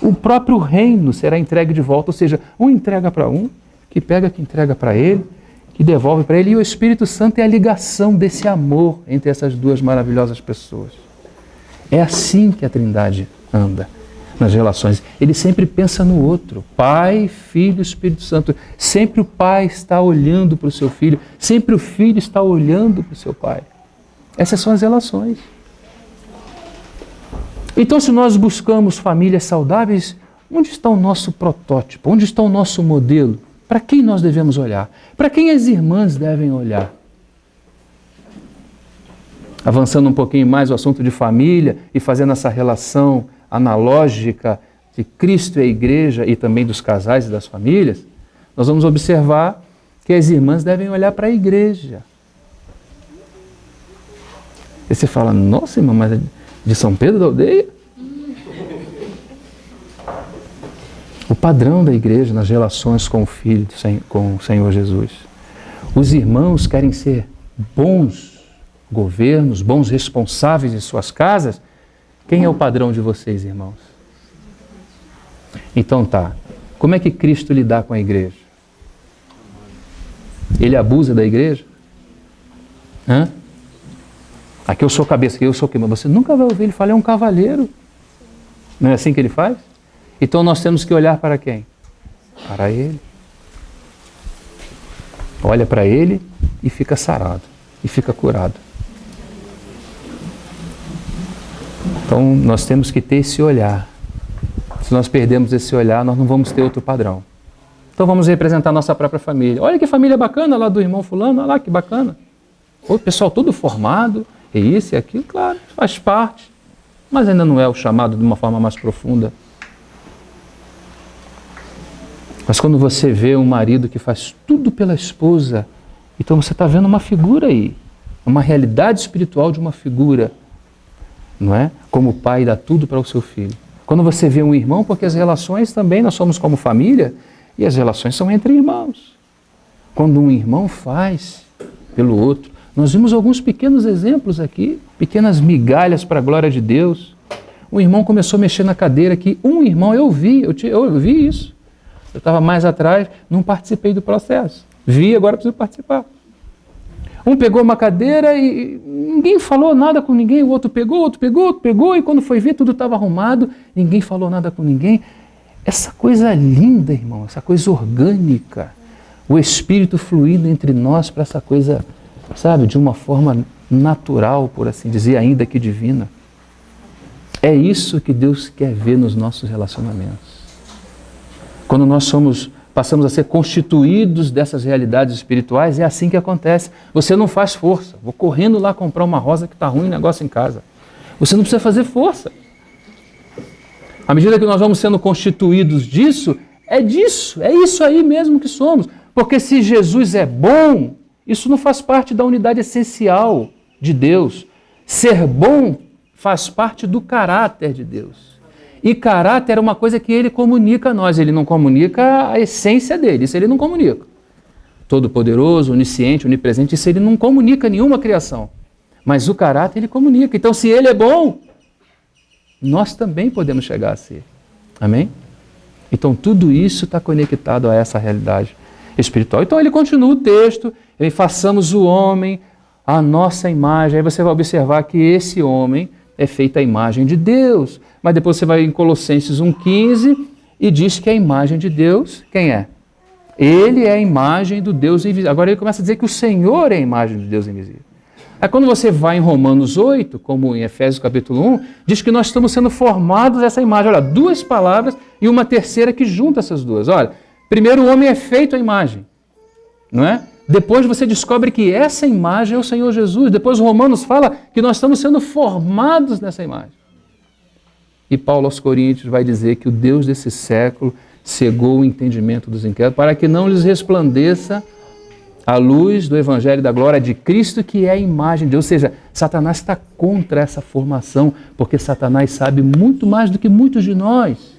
O próprio reino será entregue de volta, ou seja, um entrega para um, que pega, que entrega para ele, que devolve para ele, e o Espírito Santo é a ligação desse amor entre essas duas maravilhosas pessoas. É assim que a Trindade anda nas relações. Ele sempre pensa no outro. Pai, Filho, Espírito Santo. Sempre o pai está olhando para o seu filho. Sempre o filho está olhando para o seu pai. Essas são as relações. Então, se nós buscamos famílias saudáveis, onde está o nosso protótipo? Onde está o nosso modelo? Para quem nós devemos olhar? Para quem as irmãs devem olhar? Avançando um pouquinho mais o assunto de família e fazendo essa relação analógica de Cristo e a igreja e também dos casais e das famílias, nós vamos observar que as irmãs devem olhar para a igreja. E você fala, nossa irmã, mas é de São Pedro da Aldeia? O padrão da igreja nas relações com o Filho, com o Senhor Jesus. Os irmãos querem ser bons governos, bons responsáveis em suas casas. Quem é o padrão de vocês, irmãos? Então tá, como é que Cristo lidar com a igreja? Ele abusa da igreja? Aqui eu sou cabeça, aqui eu sou quem? Mas você nunca vai ouvir ele falar, é um cavaleiro. Não é assim que ele faz? Então nós temos que olhar para quem? Para ele. Olha para ele e fica sarado, e fica curado. Então nós temos que ter esse olhar. Se nós perdemos esse olhar, nós não vamos ter outro padrão. Então vamos representar a nossa própria família. Olha que família bacana lá do irmão fulano, olha lá que bacana. O pessoal todo formado, e isso e aquilo, claro, faz parte. Mas ainda não é o chamado de uma forma mais profunda. Mas quando você vê um marido que faz tudo pela esposa, então você está vendo uma figura aí, uma realidade espiritual de uma figura, não é? Como o pai dá tudo para o seu filho. Quando você vê um irmão, porque as relações também, nós somos como família, e as relações são entre irmãos. Quando um irmão faz pelo outro, nós vimos alguns pequenos exemplos aqui, pequenas migalhas para a glória de Deus. Um irmão começou a mexer na cadeira aqui, um irmão, eu vi isso. Eu estava mais atrás, não participei do processo. Vi, agora preciso participar. Um pegou uma cadeira e ninguém falou nada com ninguém, o outro pegou, e quando foi ver tudo estava arrumado, ninguém falou nada com ninguém. Essa coisa linda, irmão, essa coisa orgânica, o Espírito fluindo entre nós para essa coisa, sabe, de uma forma natural, por assim dizer, ainda que divina. É isso que Deus quer ver nos nossos relacionamentos. Quando nós passamos a ser constituídos dessas realidades espirituais, é assim que acontece. Você não faz força. Vou correndo lá comprar uma rosa que está ruim, negócio em casa. Você não precisa fazer força. À medida que nós vamos sendo constituídos disso, é isso aí mesmo que somos. Porque se Jesus é bom, isso não faz parte da unidade essencial de Deus. Ser bom faz parte do caráter de Deus. E caráter é uma coisa que ele comunica a nós, ele não comunica a essência dele, isso ele não comunica. Todo-poderoso, onisciente, onipresente, isso ele não comunica nenhuma criação. Mas o caráter ele comunica. Então se ele é bom, nós também podemos chegar a ser. Amém? Então tudo isso está conectado a essa realidade espiritual. Então ele continua o texto, ele façamos o homem à nossa imagem. Aí você vai observar que esse homem é feito à imagem de Deus. Mas depois você vai em Colossenses 1,15 e diz que a imagem de Deus, quem é? Ele é a imagem do Deus invisível. Agora ele começa a dizer que o Senhor é a imagem do Deus invisível. Aí quando você vai em Romanos 8, como em Efésios capítulo 1, diz que nós estamos sendo formados essa imagem. Olha, duas palavras e uma terceira que junta essas duas. Olha, primeiro o homem é feito à imagem, não é? Depois você descobre que essa imagem é o Senhor Jesus. Depois Romanos fala que nós estamos sendo formados nessa imagem. E Paulo aos Coríntios vai dizer que o Deus desse século cegou o entendimento dos incrédulos para que não lhes resplandeça a luz do Evangelho da glória de Cristo, que é a imagem de Deus. Ou seja, Satanás está contra essa formação, porque Satanás sabe muito mais do que muitos de nós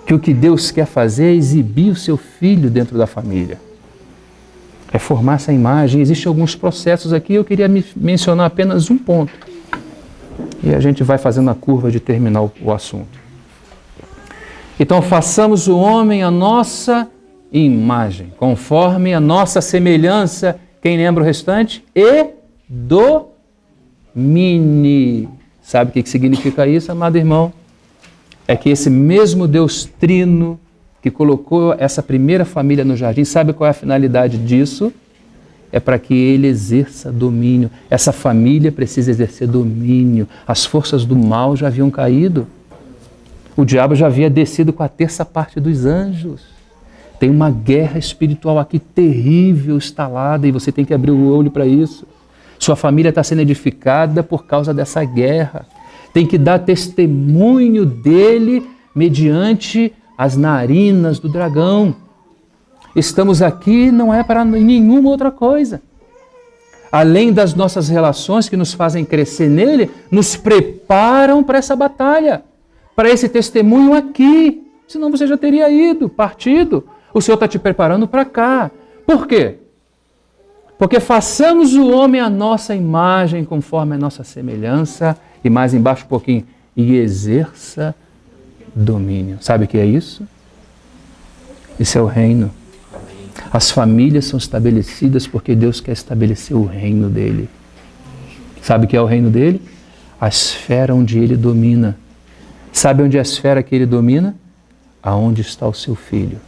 que o que Deus quer fazer é exibir o seu filho dentro da família. É formar essa imagem. Existem alguns processos aqui, eu queria mencionar apenas um ponto. E a gente vai fazendo a curva de terminar o assunto. Então, façamos o homem a nossa imagem, conforme a nossa semelhança. Quem lembra o restante? E domine. Sabe o que significa isso, amado irmão? É que esse mesmo Deus trino que colocou essa primeira família no jardim, sabe qual é a finalidade disso? É para que ele exerça domínio. Essa família precisa exercer domínio. As forças do mal já haviam caído. O diabo já havia descido com a terça parte dos anjos. Tem uma guerra espiritual aqui terrível instalada e você tem que abrir o olho para isso. Sua família está sendo edificada por causa dessa guerra. Tem que dar testemunho dele mediante as narinas do dragão. Estamos aqui não é para nenhuma outra coisa. Além das nossas relações que nos fazem crescer nele, nos preparam para essa batalha, para esse testemunho aqui. Senão você já teria ido, partido. O Senhor está te preparando para cá. Por quê? Porque façamos o homem à nossa imagem, conforme a nossa semelhança, e mais embaixo um pouquinho, e exerça domínio. Sabe o que é isso? Isso é o reino. As famílias são estabelecidas porque Deus quer estabelecer o reino dele. Sabe o que é o reino dele? A esfera onde ele domina. Sabe onde é a esfera que ele domina? Aonde está o seu filho.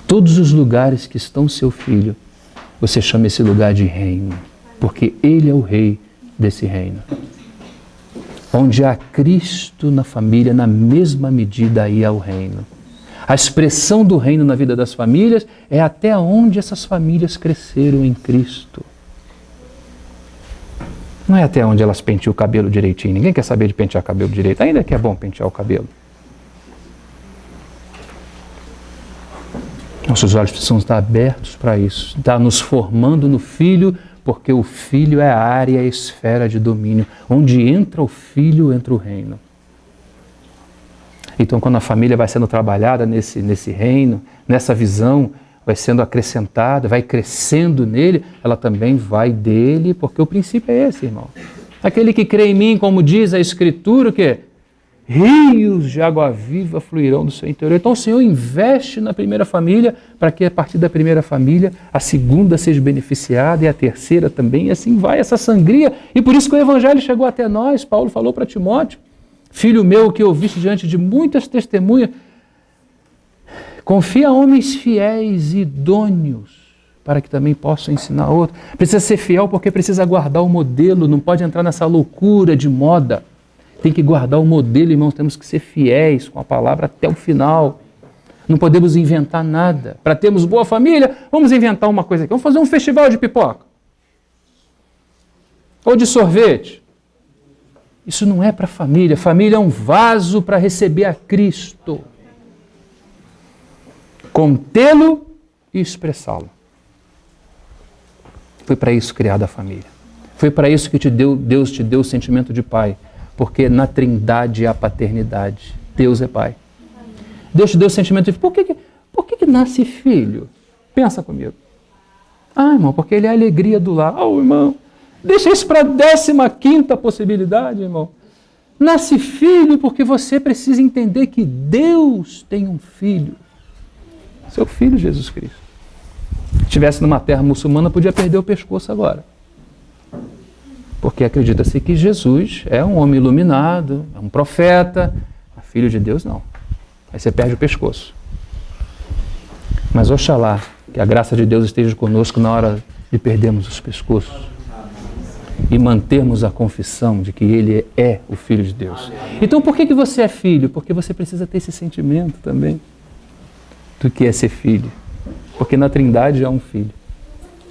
Todos os lugares que estão o seu filho, você chama esse lugar de reino, porque ele é o rei desse reino. Onde há Cristo na família, na mesma medida aí há o reino. A expressão do reino na vida das famílias é até onde essas famílias cresceram em Cristo. Não é até onde elas penteiam o cabelo direitinho. Ninguém quer saber de pentear o cabelo direito, ainda que é bom pentear o cabelo. Nossos olhos precisam estar abertos para isso. Está nos formando no Filho, porque o Filho é a área, a esfera de domínio. Onde entra o Filho, entra o reino. Então, quando a família vai sendo trabalhada nesse reino, nessa visão, vai sendo acrescentada, vai crescendo nele, ela também vai dele, porque o princípio é esse, irmão. Aquele que crê em mim, como diz a Escritura, o quê? Rios de água viva fluirão do seu interior. Então o Senhor investe na primeira família para que a partir da primeira família a segunda seja beneficiada e a terceira também, e assim vai essa sangria. E por isso que o Evangelho chegou até nós. Paulo falou para Timóteo: filho meu, que ouviste diante de muitas testemunhas, confia a homens fiéis e idôneos para que também possam ensinar outros. Precisa ser fiel porque precisa guardar o modelo, não pode entrar nessa loucura de moda. Tem que guardar o modelo, irmãos, temos que ser fiéis com a palavra até o final. Não podemos inventar nada. Para termos boa família, vamos inventar uma coisa aqui. Vamos fazer um festival de pipoca. Ou de sorvete. Isso não é para a família. Família é um vaso para receber a Cristo. Contê-lo e expressá-lo. Foi para isso criada a família. Foi para isso que Deus te deu o sentimento de pai. Porque na Trindade há paternidade. Deus é pai. Deus te deu o sentimento de... Por que nasce filho? Pensa comigo. Ah, irmão, porque ele é a alegria do lar. Oh, irmão, deixa isso para a 15ª possibilidade, irmão. Nasce filho porque você precisa entender que Deus tem um filho. Seu filho, Jesus Cristo. Se estivesse numa terra muçulmana, podia perder o pescoço agora. Porque acredita-se que Jesus é um homem iluminado, é um profeta, filho de Deus não. Aí você perde o pescoço. Mas oxalá que a graça de Deus esteja conosco na hora de perdermos os pescoços e mantermos a confissão de que Ele é o Filho de Deus. Então por que você é filho? Porque você precisa ter esse sentimento também do que é ser filho. Porque na Trindade há um filho.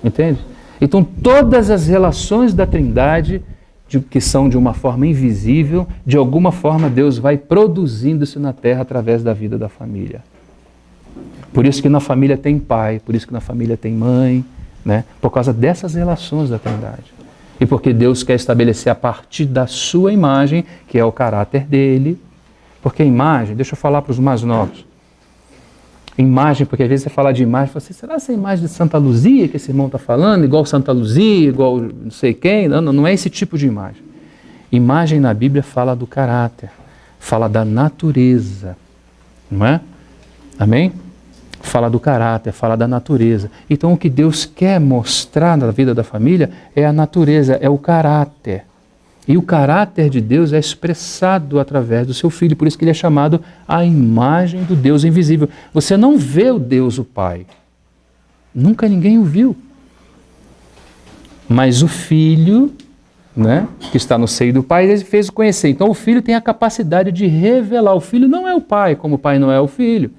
Entende? Então, todas as relações da Trindade, que são de uma forma invisível, de alguma forma Deus vai produzindo isso na terra através da vida da família. Por isso que na família tem pai, por isso que na família tem mãe, né? Por causa dessas relações da Trindade. E porque Deus quer estabelecer a partir da sua imagem, que é o caráter dele. Porque a imagem, deixa eu falar para os mais novos, imagem, porque às vezes você fala de imagem, você, será essa imagem de Santa Luzia que esse irmão está falando, igual Santa Luzia, igual não sei quem? Não é esse tipo de imagem. Imagem na Bíblia fala do caráter, fala da natureza, não é? Amém? Fala do caráter, fala da natureza. Então o que Deus quer mostrar na vida da família é a natureza, é o caráter. E o caráter de Deus é expressado através do seu Filho, por isso que ele é chamado a imagem do Deus invisível. Você não vê o Deus, o Pai. Nunca ninguém o viu. Mas o Filho, né, que está no seio do Pai, ele fez o conhecer. Então o Filho tem a capacidade de revelar. O Filho não é o Pai, como o Pai não é o Filho.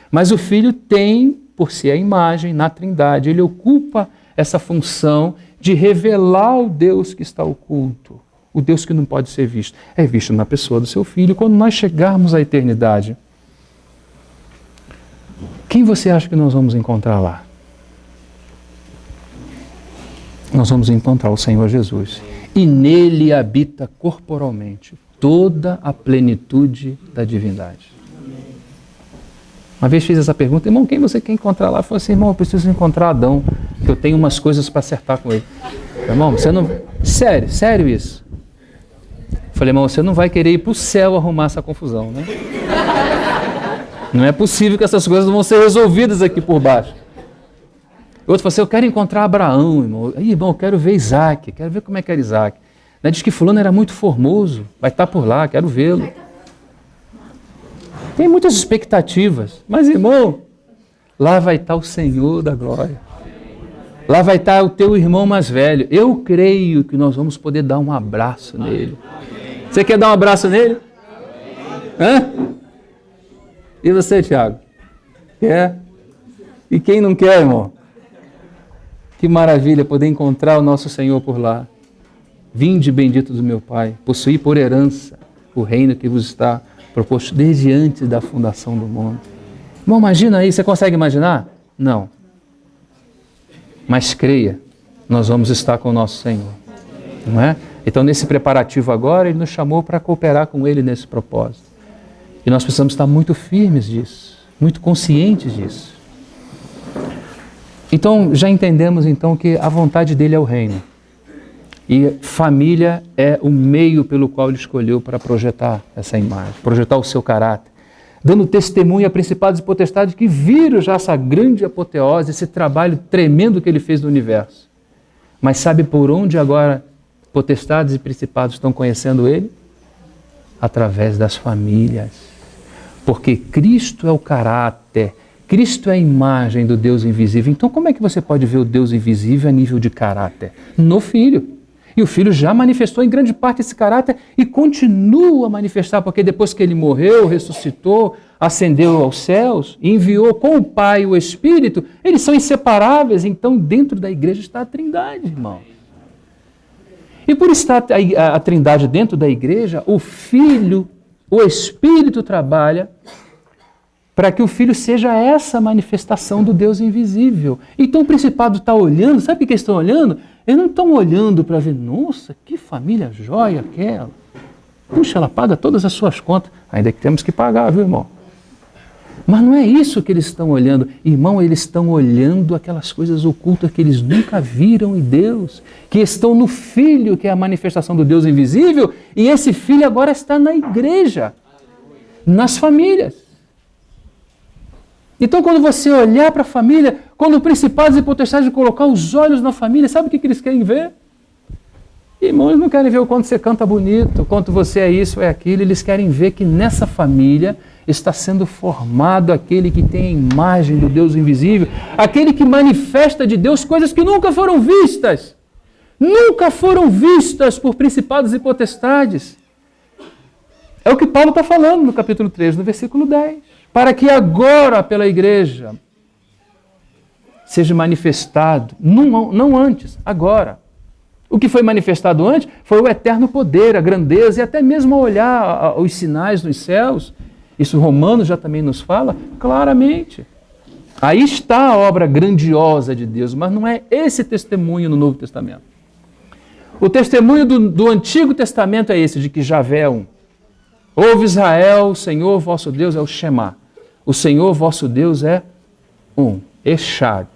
Mas o Filho tem, por si, a imagem na Trindade. Ele ocupa essa função de revelar o Deus que está oculto. O Deus que não pode ser visto. É visto na pessoa do seu Filho. Quando nós chegarmos à eternidade, Quem você acha que nós vamos encontrar lá? Nós vamos encontrar o Senhor Jesus. E nele habita corporalmente toda a plenitude da divindade. Uma vez fiz essa pergunta: irmão, quem você quer encontrar lá? Eu falei assim: irmão, eu preciso encontrar Adão, que eu tenho umas coisas para acertar com ele. Irmão, você não... Sério isso. Eu falei: irmão, você não vai querer ir para o céu arrumar essa confusão, né? Não é possível que essas coisas vão ser resolvidas aqui por baixo. Outro falou assim: eu quero encontrar Abraão, irmão. Aí, irmão, eu quero ver Isaac, quero ver como é que era Isaac. Diz que fulano era muito formoso, vai estar por lá, quero vê-lo. Tem muitas expectativas, mas, irmão, lá vai estar o Senhor da glória. Lá vai estar o teu irmão mais velho. Eu creio que nós vamos poder dar um abraço nele. Você quer dar um abraço nele? Hã? E você, Tiago? Quer? E quem não quer, irmão? Que maravilha poder encontrar o nosso Senhor por lá. Vinde, bendito do meu Pai, possuí por herança o reino que vos está proposto desde antes da fundação do mundo. Irmão, imagina aí, você consegue imaginar? Não. Mas creia, nós vamos estar com o nosso Senhor. Não é? Então, nesse preparativo agora, Ele nos chamou para cooperar com Ele nesse propósito. E nós precisamos estar muito firmes disso, muito conscientes disso. Então, já entendemos então que a vontade dele é o reino. E família é o meio pelo qual ele escolheu para projetar essa imagem, projetar o seu caráter, dando testemunho a principados e potestades que viram já essa grande apoteose, esse trabalho tremendo que ele fez no universo. Mas sabe por onde agora potestades e principados estão conhecendo ele? Através das famílias. Porque Cristo é o caráter, Cristo é a imagem do Deus invisível. Então como é que você pode ver o Deus invisível a nível de caráter? No Filho. E o Filho já manifestou em grande parte esse caráter e continua a manifestar, porque depois que ele morreu, ressuscitou, ascendeu aos céus, enviou com o Pai o Espírito, eles são inseparáveis. Então dentro da igreja está a Trindade, irmão. E por estar a Trindade dentro da igreja, o Filho, o Espírito trabalha para que o Filho seja essa manifestação do Deus invisível. Então o principado está olhando, sabe o que eles estão olhando? Eles não estão olhando para ver, nossa, que família jóia aquela. Puxa, ela paga todas as suas contas. Ainda que temos que pagar, viu, irmão? Mas não é isso que eles estão olhando. Irmão, eles estão olhando aquelas coisas ocultas que eles nunca viram em Deus, que estão no Filho, que é a manifestação do Deus invisível, e esse Filho agora está na igreja, nas famílias. Então, quando você olhar para a família, quando o principados e potestades colocar os olhos na família, sabe o que eles querem ver? Irmãos, eles não querem ver o quanto você canta bonito, o quanto você é isso, é aquilo. Eles querem ver que nessa família está sendo formado aquele que tem a imagem do Deus invisível, aquele que manifesta de Deus coisas que nunca foram vistas. Nunca foram vistas por principados e potestades. É o que Paulo está falando no capítulo 3, no versículo 10. Para que agora, pela igreja, seja manifestado, não antes, agora. O que foi manifestado antes foi o eterno poder, a grandeza, e até mesmo olhar os sinais nos céus. Isso Romanos já também nos fala claramente. Aí está a obra grandiosa de Deus, mas não é esse testemunho no Novo Testamento. O testemunho do Antigo Testamento é esse, de que Javé é um. Ouve Israel, o Senhor vosso Deus é o Shema. O Senhor vosso Deus é um, Echad,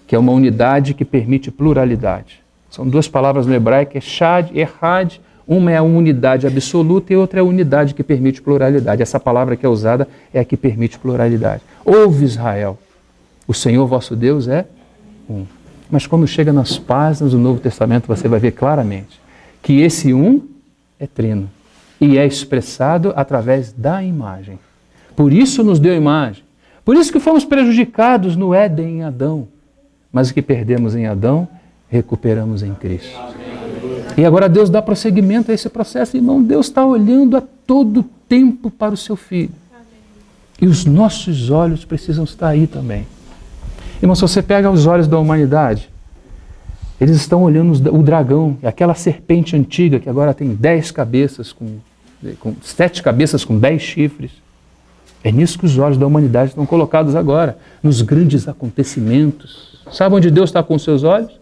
que é uma unidade que permite pluralidade. São duas palavras no hebraico, Echad e Errad. Uma é a unidade absoluta e outra é a unidade que permite pluralidade. Essa palavra que é usada é a que permite pluralidade. Ouve Israel, o Senhor vosso Deus é um. Mas quando chega nas páginas do Novo Testamento, você vai ver claramente que esse um é trino e é expressado através da imagem. Por isso nos deu imagem. Por isso que fomos prejudicados no Éden em Adão. Mas o que perdemos em Adão, recuperamos em Cristo. E agora Deus dá prosseguimento a esse processo. Irmão, Deus está olhando a todo tempo para o seu Filho. E os nossos olhos precisam estar aí também. Irmão, se você pega os olhos da humanidade, eles estão olhando o dragão, aquela serpente antiga que agora tem 10 cabeças, com 7 cabeças com 10 chifres. É nisso que os olhos da humanidade estão colocados agora, nos grandes acontecimentos. Sabe onde Deus está com os seus olhos?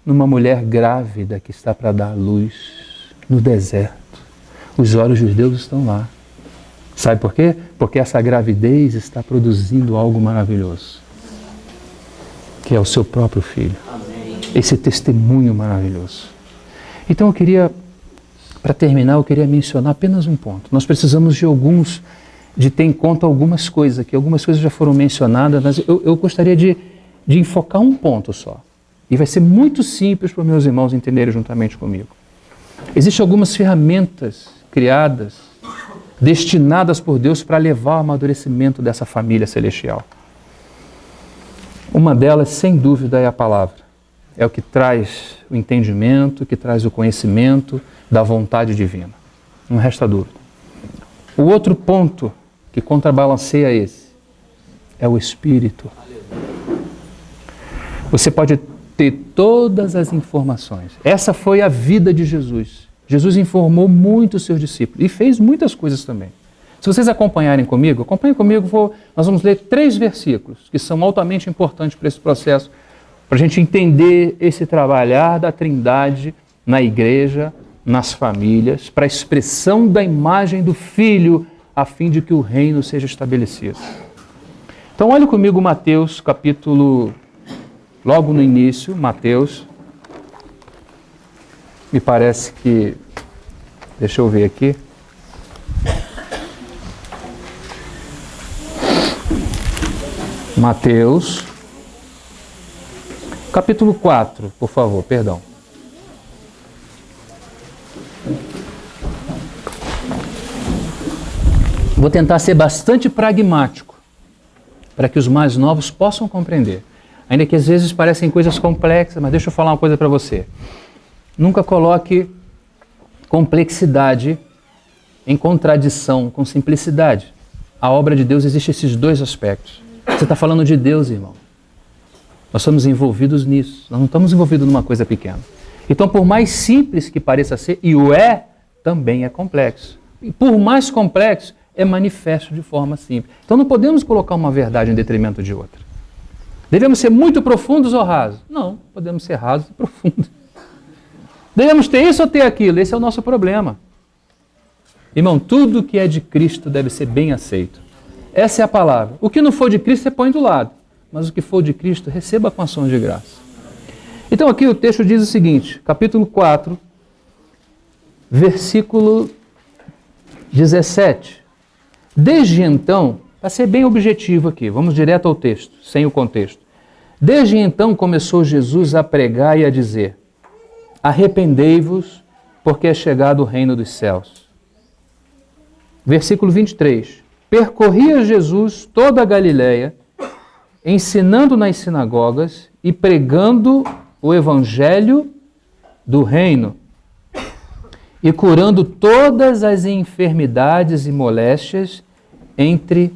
Numa mulher grávida que está para dar luz no deserto. Os olhos de Deus estão lá. Sabe por quê? Porque essa gravidez está produzindo algo maravilhoso, que é o seu próprio filho. Esse testemunho maravilhoso. Então eu queria, para terminar, eu queria mencionar apenas um ponto. Nós precisamos de ter em conta algumas coisas aqui. Algumas coisas já foram mencionadas, mas eu gostaria de enfocar um ponto só. E vai ser muito simples para os meus irmãos entenderem juntamente comigo. Existem algumas ferramentas criadas, destinadas por Deus para levar ao amadurecimento dessa família celestial. Uma delas, sem dúvida, é a palavra. É o que traz o entendimento, que traz o conhecimento da vontade divina. Não resta dúvida. O outro ponto que contrabalanceia esse é o Espírito. Você pode ter todas as informações. Essa foi a vida de Jesus. Jesus informou muito os seus discípulos e fez muitas coisas também. Se vocês acompanhem comigo, nós vamos ler 3 versículos que são altamente importantes para esse processo, para a gente entender esse trabalhar da Trindade na igreja, nas famílias, para a expressão da imagem do Filho, a fim de que o reino seja estabelecido. Então, olhe comigo Mateus, capítulo, logo no início, Mateus, me parece que, deixa eu ver aqui, Mateus, capítulo 4, por favor, perdão. Vou tentar ser bastante pragmático, para que os mais novos possam compreender. Ainda que às vezes parecem coisas complexas, mas deixa eu falar uma coisa para você. Nunca coloque complexidade em contradição com simplicidade. A obra de Deus existe esses 2 aspectos. Você está falando de Deus, irmão. Nós somos envolvidos nisso. Nós não estamos envolvidos numa coisa pequena. Então, por mais simples que pareça ser, e o é, também é complexo. E por mais complexo, é manifesto de forma simples. Então, não podemos colocar uma verdade em detrimento de outra. Devemos ser muito profundos ou rasos? Não, podemos ser rasos e profundos. Devemos ter isso ou ter aquilo? Esse é o nosso problema. Irmão, tudo que é de Cristo deve ser bem aceito. Essa é a palavra. O que não for de Cristo, você põe do lado. Mas o que for de Cristo, receba com ações de graça. Então aqui o texto diz o seguinte, capítulo 4, versículo 17. Desde então, para ser bem objetivo aqui, vamos direto ao texto, sem o contexto. Desde então começou Jesus a pregar e a dizer: arrependei-vos, porque é chegado o reino dos céus. Versículo 23. Percorria Jesus toda a Galileia, ensinando nas sinagogas e pregando o evangelho do reino e curando todas as enfermidades e moléstias entre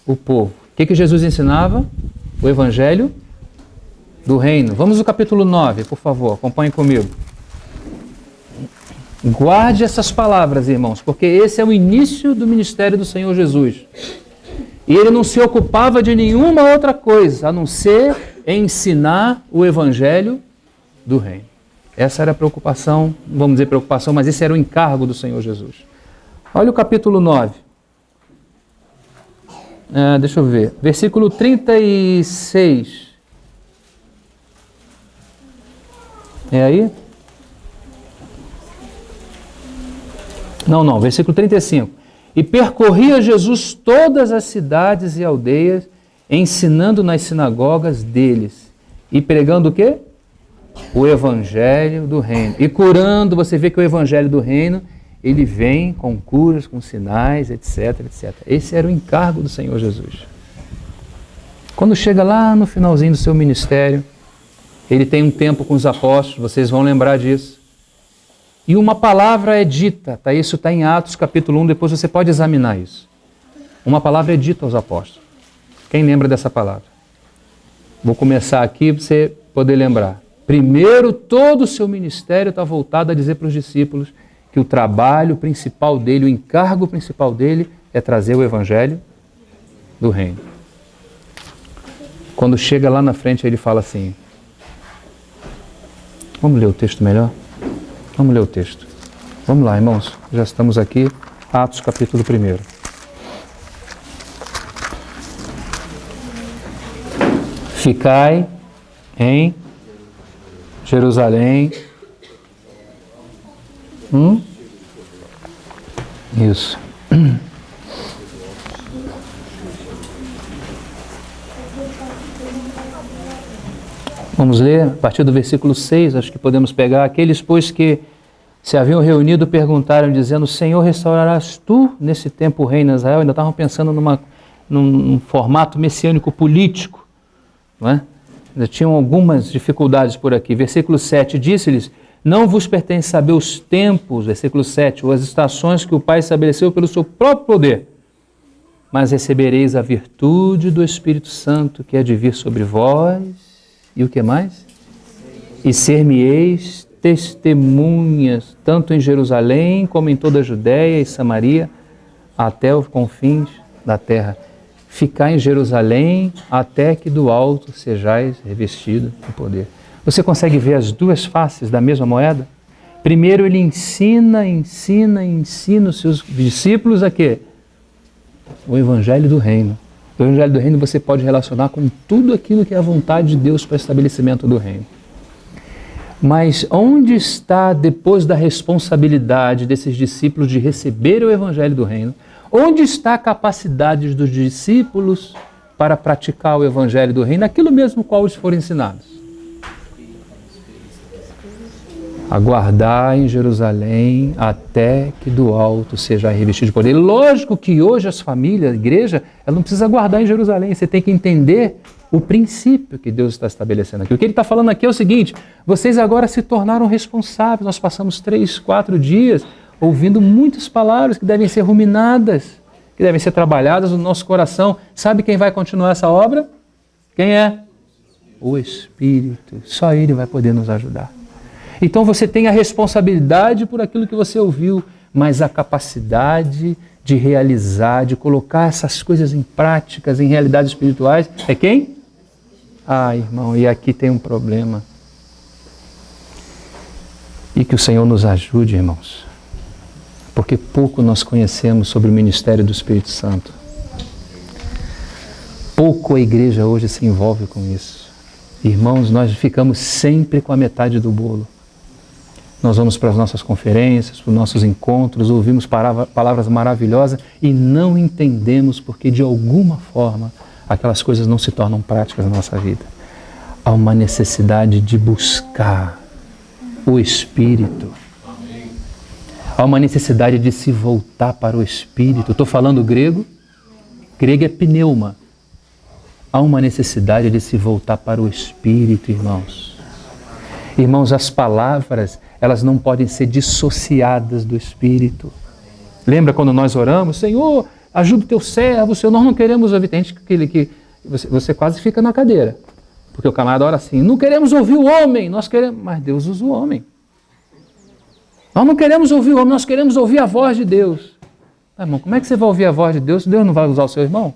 o povo. O que Jesus ensinava? O evangelho do reino. Vamos ao capítulo 9, por favor, acompanhe comigo. Guarde essas palavras, irmãos, porque esse é o início do ministério do Senhor Jesus. E ele não se ocupava de nenhuma outra coisa, a não ser ensinar o evangelho do reino. Essa era a preocupação, vamos dizer preocupação, mas esse era o encargo do Senhor Jesus. Olha o capítulo 9. Deixa eu ver. Versículo 36. É aí? Não, versículo 35. E percorria Jesus todas as cidades e aldeias, ensinando nas sinagogas deles. E pregando o quê? O evangelho do reino. E curando, você vê que o evangelho do reino, ele vem com curas, com sinais, etc, etc. Esse era o encargo do Senhor Jesus. Quando chega lá no finalzinho do seu ministério, ele tem um tempo com os apóstolos, vocês vão lembrar disso. E uma palavra é dita, isso está em Atos capítulo 1, depois você pode examinar isso. Uma palavra é dita aos apóstolos. Quem lembra dessa palavra? Vou começar aqui para você poder lembrar. Primeiro, todo o seu ministério está voltado a dizer para os discípulos que o trabalho principal dele, o encargo principal dele é trazer o evangelho do reino. Quando chega lá na frente, ele fala assim, vamos ler o texto melhor? Vamos ler o texto. Vamos lá, irmãos, já estamos aqui, Atos capítulo 1. Ficai em Jerusalém. Isso. Vamos ler a partir do versículo 6, acho que podemos pegar. Aqueles, pois, que se haviam reunido, perguntaram, dizendo, Senhor, restaurarás tu nesse tempo o reino de Israel? Ainda estavam pensando num formato messiânico político, não é? Ainda tinham algumas dificuldades por aqui. Versículo 7, disse-lhes, não vos pertence saber os tempos, versículo 7, ou as estações que o Pai estabeleceu pelo seu próprio poder, mas recebereis a virtude do Espírito Santo que há de vir sobre vós. E o que mais? E ser-me-eis testemunhas, tanto em Jerusalém, como em toda a Judéia e Samaria, até os confins da terra. Ficai em Jerusalém, até que do alto sejais revestido de poder. Você consegue ver as duas faces da mesma moeda? Primeiro ele ensina os seus discípulos a quê? O Evangelho do Reino. O Evangelho do Reino você pode relacionar com tudo aquilo que é a vontade de Deus para o estabelecimento do Reino. Mas onde está, depois da responsabilidade desses discípulos de receber o Evangelho do Reino, onde está a capacidade dos discípulos para praticar o Evangelho do Reino, aquilo mesmo qual eles foram ensinados? Aguardar em Jerusalém até que do alto seja revestido de poder. Lógico que hoje as famílias, a igreja, ela não precisa aguardar em Jerusalém. Você tem que entender o princípio que Deus está estabelecendo aqui. O que ele está falando aqui é o seguinte, vocês agora se tornaram responsáveis. Nós passamos 3, 4 dias ouvindo muitas palavras que devem ser ruminadas, que devem ser trabalhadas no nosso coração. Sabe quem vai continuar essa obra? Quem é? O Espírito. Só Ele vai poder nos ajudar. Então você tem a responsabilidade por aquilo que você ouviu, mas a capacidade de realizar, de colocar essas coisas em práticas, em realidades espirituais, é quem? Ah, irmão, e aqui tem um problema. E que o Senhor nos ajude, irmãos, porque pouco nós conhecemos sobre o ministério do Espírito Santo. Pouco a igreja hoje se envolve com isso. Irmãos, nós ficamos sempre com a metade do bolo. Nós vamos para as nossas conferências, para os nossos encontros, ouvimos palavras maravilhosas e não entendemos porque, de alguma forma, aquelas coisas não se tornam práticas na nossa vida. Há uma necessidade de buscar o Espírito. Há uma necessidade de se voltar para o Espírito. Estou falando grego? Grego é pneuma. Há uma necessidade de se voltar para o Espírito, irmãos. Irmãos, as palavras, elas não podem ser dissociadas do Espírito. Lembra quando nós oramos? Senhor, ajuda o teu servo, Senhor, nós não queremos ouvir. Tem gente que você quase fica na cadeira. Porque o camarada ora assim, não queremos ouvir o homem, nós queremos... Mas Deus usa o homem. Nós não queremos ouvir o homem, nós queremos ouvir a voz de Deus. Ah, irmão, como é que você vai ouvir a voz de Deus se Deus não vai usar o seu irmão?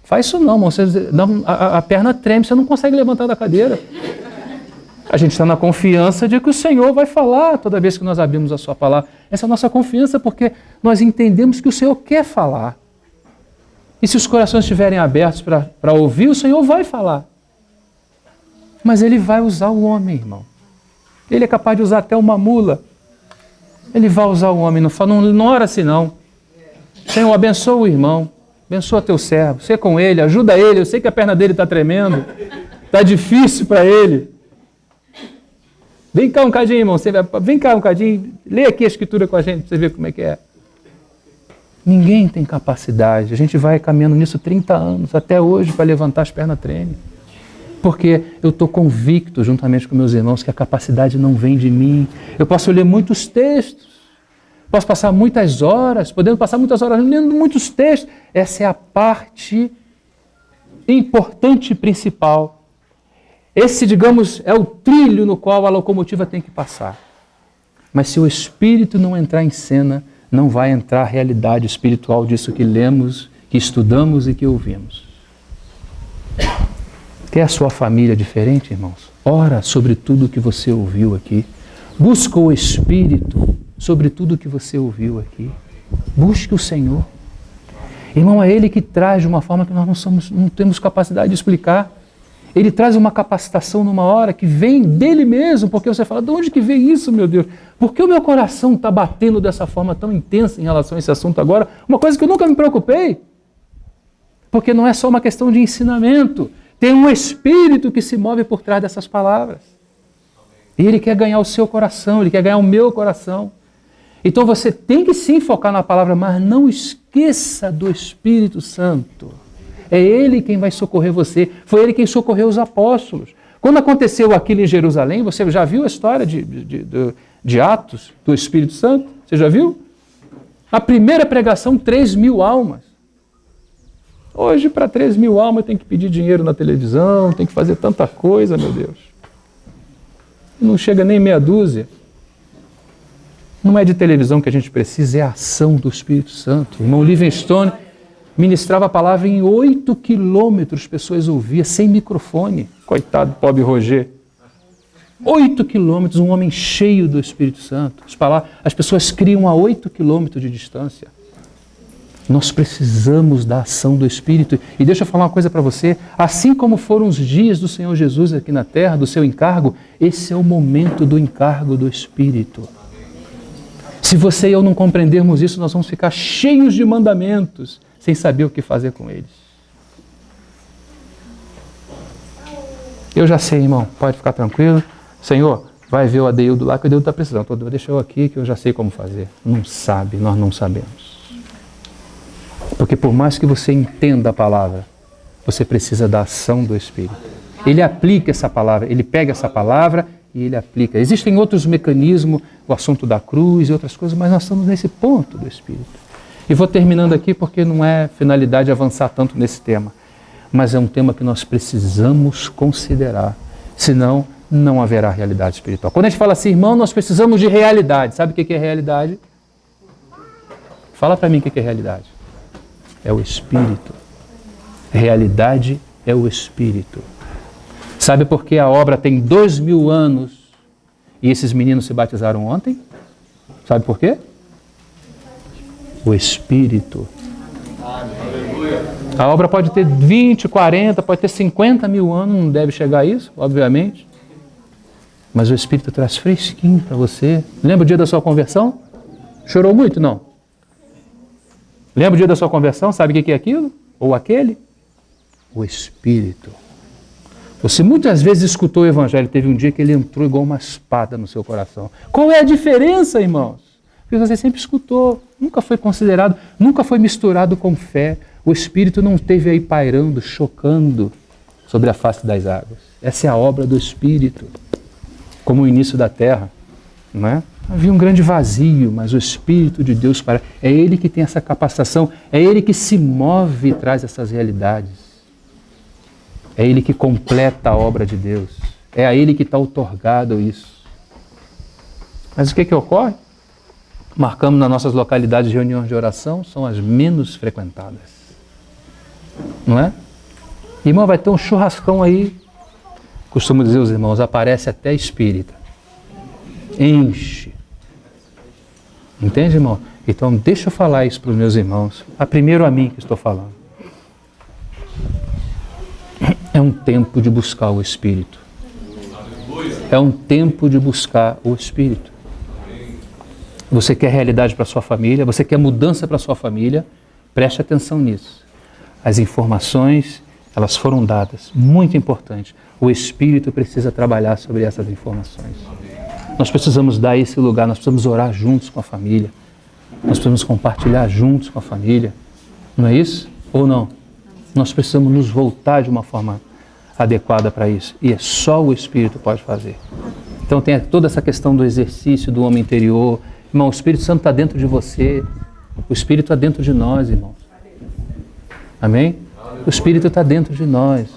Faz isso não, irmão. A perna treme, você não consegue levantar da cadeira. A gente está na confiança de que o Senhor vai falar toda vez que nós abrimos a sua palavra. Essa é a nossa confiança porque nós entendemos que o Senhor quer falar. E se os corações estiverem abertos para ouvir, o Senhor vai falar. Mas Ele vai usar o homem, irmão. Ele é capaz de usar até uma mula. Ele vai usar o homem, não ora assim não. Senhor, abençoa o irmão, abençoa teu servo, você com ele, ajuda ele, eu sei que a perna dele está tremendo, está difícil para ele. Vem cá um cadinho, irmão, vem cá um cadinho, lê aqui a escritura com a gente para você ver como é que é. Ninguém tem capacidade, a gente vai caminhando nisso 30 anos, até hoje, para levantar as pernas treme. Porque eu estou convicto, juntamente com meus irmãos, que a capacidade não vem de mim. Eu posso ler muitos textos, posso passar muitas horas, podendo passar muitas horas lendo muitos textos. Essa é a parte importante e principal. Esse, digamos, é o trilho no qual a locomotiva tem que passar. Mas se o Espírito não entrar em cena, não vai entrar a realidade espiritual disso que lemos que estudamos e que ouvimos. Quer a sua família diferente, irmãos? Ora sobre tudo o que você ouviu aqui. Busca o Espírito sobre tudo o que você ouviu aqui. Busque o Senhor. Irmão, é Ele que traz de uma forma que nós não temos capacidade de explicar. Ele traz uma capacitação numa hora que vem dele mesmo, porque você fala, de onde que vem isso, meu Deus? Por que o meu coração está batendo dessa forma tão intensa em relação a esse assunto agora? Uma coisa que eu nunca me preocupei. Porque não é só uma questão de ensinamento. Tem um Espírito que se move por trás dessas palavras. E Ele quer ganhar o seu coração, Ele quer ganhar o meu coração. Então você tem que sim focar na palavra, mas não esqueça do Espírito Santo. É Ele quem vai socorrer você. Foi Ele quem socorreu os apóstolos. Quando aconteceu aquilo em Jerusalém, você já viu a história de Atos do Espírito Santo? Você já viu? A primeira pregação, 3.000 almas. Hoje, para 3.000 almas, tem que pedir dinheiro na televisão, tem que fazer tanta coisa, meu Deus. Não chega nem meia dúzia. Não é de televisão que a gente precisa, é a ação do Espírito Santo. O irmão Livingstone ministrava a palavra em 8 quilômetros, pessoas ouviam, sem microfone. Coitado, pobre Roger. 8 quilômetros, um homem cheio do Espírito Santo. As pessoas criam a 8 quilômetros de distância. Nós precisamos da ação do Espírito. E deixa eu falar uma coisa para você. Assim como foram os dias do Senhor Jesus aqui na terra, do seu encargo, esse é o momento do encargo do Espírito. Se você e eu não compreendermos isso, nós vamos ficar cheios de mandamentos, sem saber o que fazer com eles. Eu já sei, irmão, pode ficar tranquilo. Senhor, vai ver o Adeildo lá, que o Adeildo está precisando. Deixa eu aqui, que eu já sei como fazer. Não sabe, nós não sabemos. Porque por mais que você entenda a palavra, você precisa da ação do Espírito. Ele aplica essa palavra, ele pega essa palavra e ele aplica. Existem outros mecanismos, o assunto da cruz e outras coisas, mas nós estamos nesse ponto do Espírito. E vou terminando aqui porque não é finalidade avançar tanto nesse tema, mas é um tema que nós precisamos considerar, senão não haverá realidade espiritual. Quando a gente fala assim, irmão, nós precisamos de realidade, sabe o que é realidade? Fala para mim o que é realidade. É o Espírito. Realidade é o Espírito. Sabe por que a obra tem 2.000 anos e esses meninos se batizaram ontem? Sabe por quê? O Espírito. A obra pode ter 20, 40, pode ter 50 mil anos, não deve chegar a isso, obviamente. Mas o Espírito traz fresquinho para você. Lembra o dia da sua conversão? Chorou muito? Não. Lembra o dia da sua conversão? Sabe o que é aquilo? Ou aquele? O Espírito. Você muitas vezes escutou o Evangelho, teve um dia que ele entrou igual uma espada no seu coração. Qual é a diferença, irmãos? Porque você sempre escutou, nunca foi considerado, nunca foi misturado com fé. O Espírito não esteve aí pairando, chocando sobre a face das águas. Essa é a obra do Espírito, como o início da terra, não é? Havia um grande vazio, mas o Espírito de Deus é Ele que tem essa capacitação, é Ele que se move e traz essas realidades. É Ele que completa a obra de Deus. É a Ele que está outorgado isso. Mas o que ocorre? Marcamos nas nossas localidades de reuniões de oração, são as menos frequentadas. Não é? Irmão, vai ter um churrascão aí. Costumo dizer aos irmãos, aparece até espírita. Enche. Entende, irmão? Então, deixa eu falar isso para os meus irmãos. Primeiro a mim que estou falando. É um tempo de buscar o Espírito. É um tempo de buscar o Espírito. Você quer realidade para a sua família, você quer mudança para a sua família, preste atenção nisso. As informações, elas foram dadas, muito importante. O Espírito precisa trabalhar sobre essas informações. Nós precisamos dar esse lugar, nós precisamos orar juntos com a família. Nós precisamos compartilhar juntos com a família. Não é isso? Ou não? Nós precisamos nos voltar de uma forma adequada para isso. E é só o Espírito pode fazer. Então tem toda essa questão do exercício do homem interior. Irmão, o Espírito Santo está dentro de você. O Espírito está dentro de nós, irmãos. Amém? O Espírito está dentro de nós.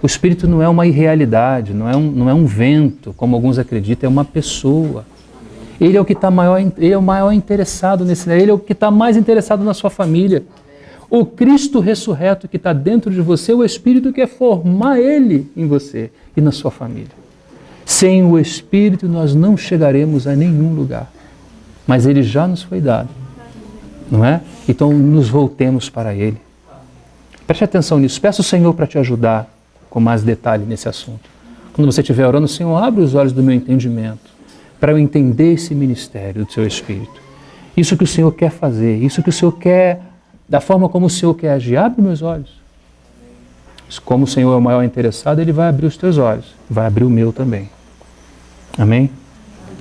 O Espírito não é uma irrealidade, não é um vento, como alguns acreditam, é uma pessoa. Ele é o que está maior, ele é o maior interessado nesse, ele é o que está mais interessado na sua família. O Cristo ressurreto que está dentro de você, o Espírito quer formar Ele em você e na sua família. Sem o Espírito nós não chegaremos a nenhum lugar. Mas Ele já nos foi dado, não é? Então nos voltemos para Ele. Preste atenção nisso. Peça o Senhor para te ajudar com mais detalhe nesse assunto. Quando você estiver orando, Senhor, abre os olhos do meu entendimento para eu entender esse ministério do Seu Espírito. Isso que o Senhor quer fazer, isso que o Senhor quer, da forma como o Senhor quer agir, abre meus olhos. Como o Senhor é o maior interessado, Ele vai abrir os teus olhos, vai abrir o meu também. Amém?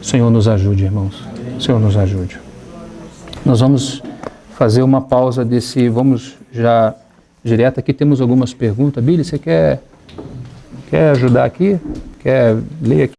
O Senhor nos ajude, irmãos. O Senhor nos ajude. Nós vamos fazer uma pausa vamos já direto aqui, temos algumas perguntas. Billy, você quer ajudar aqui? Quer ler aqui?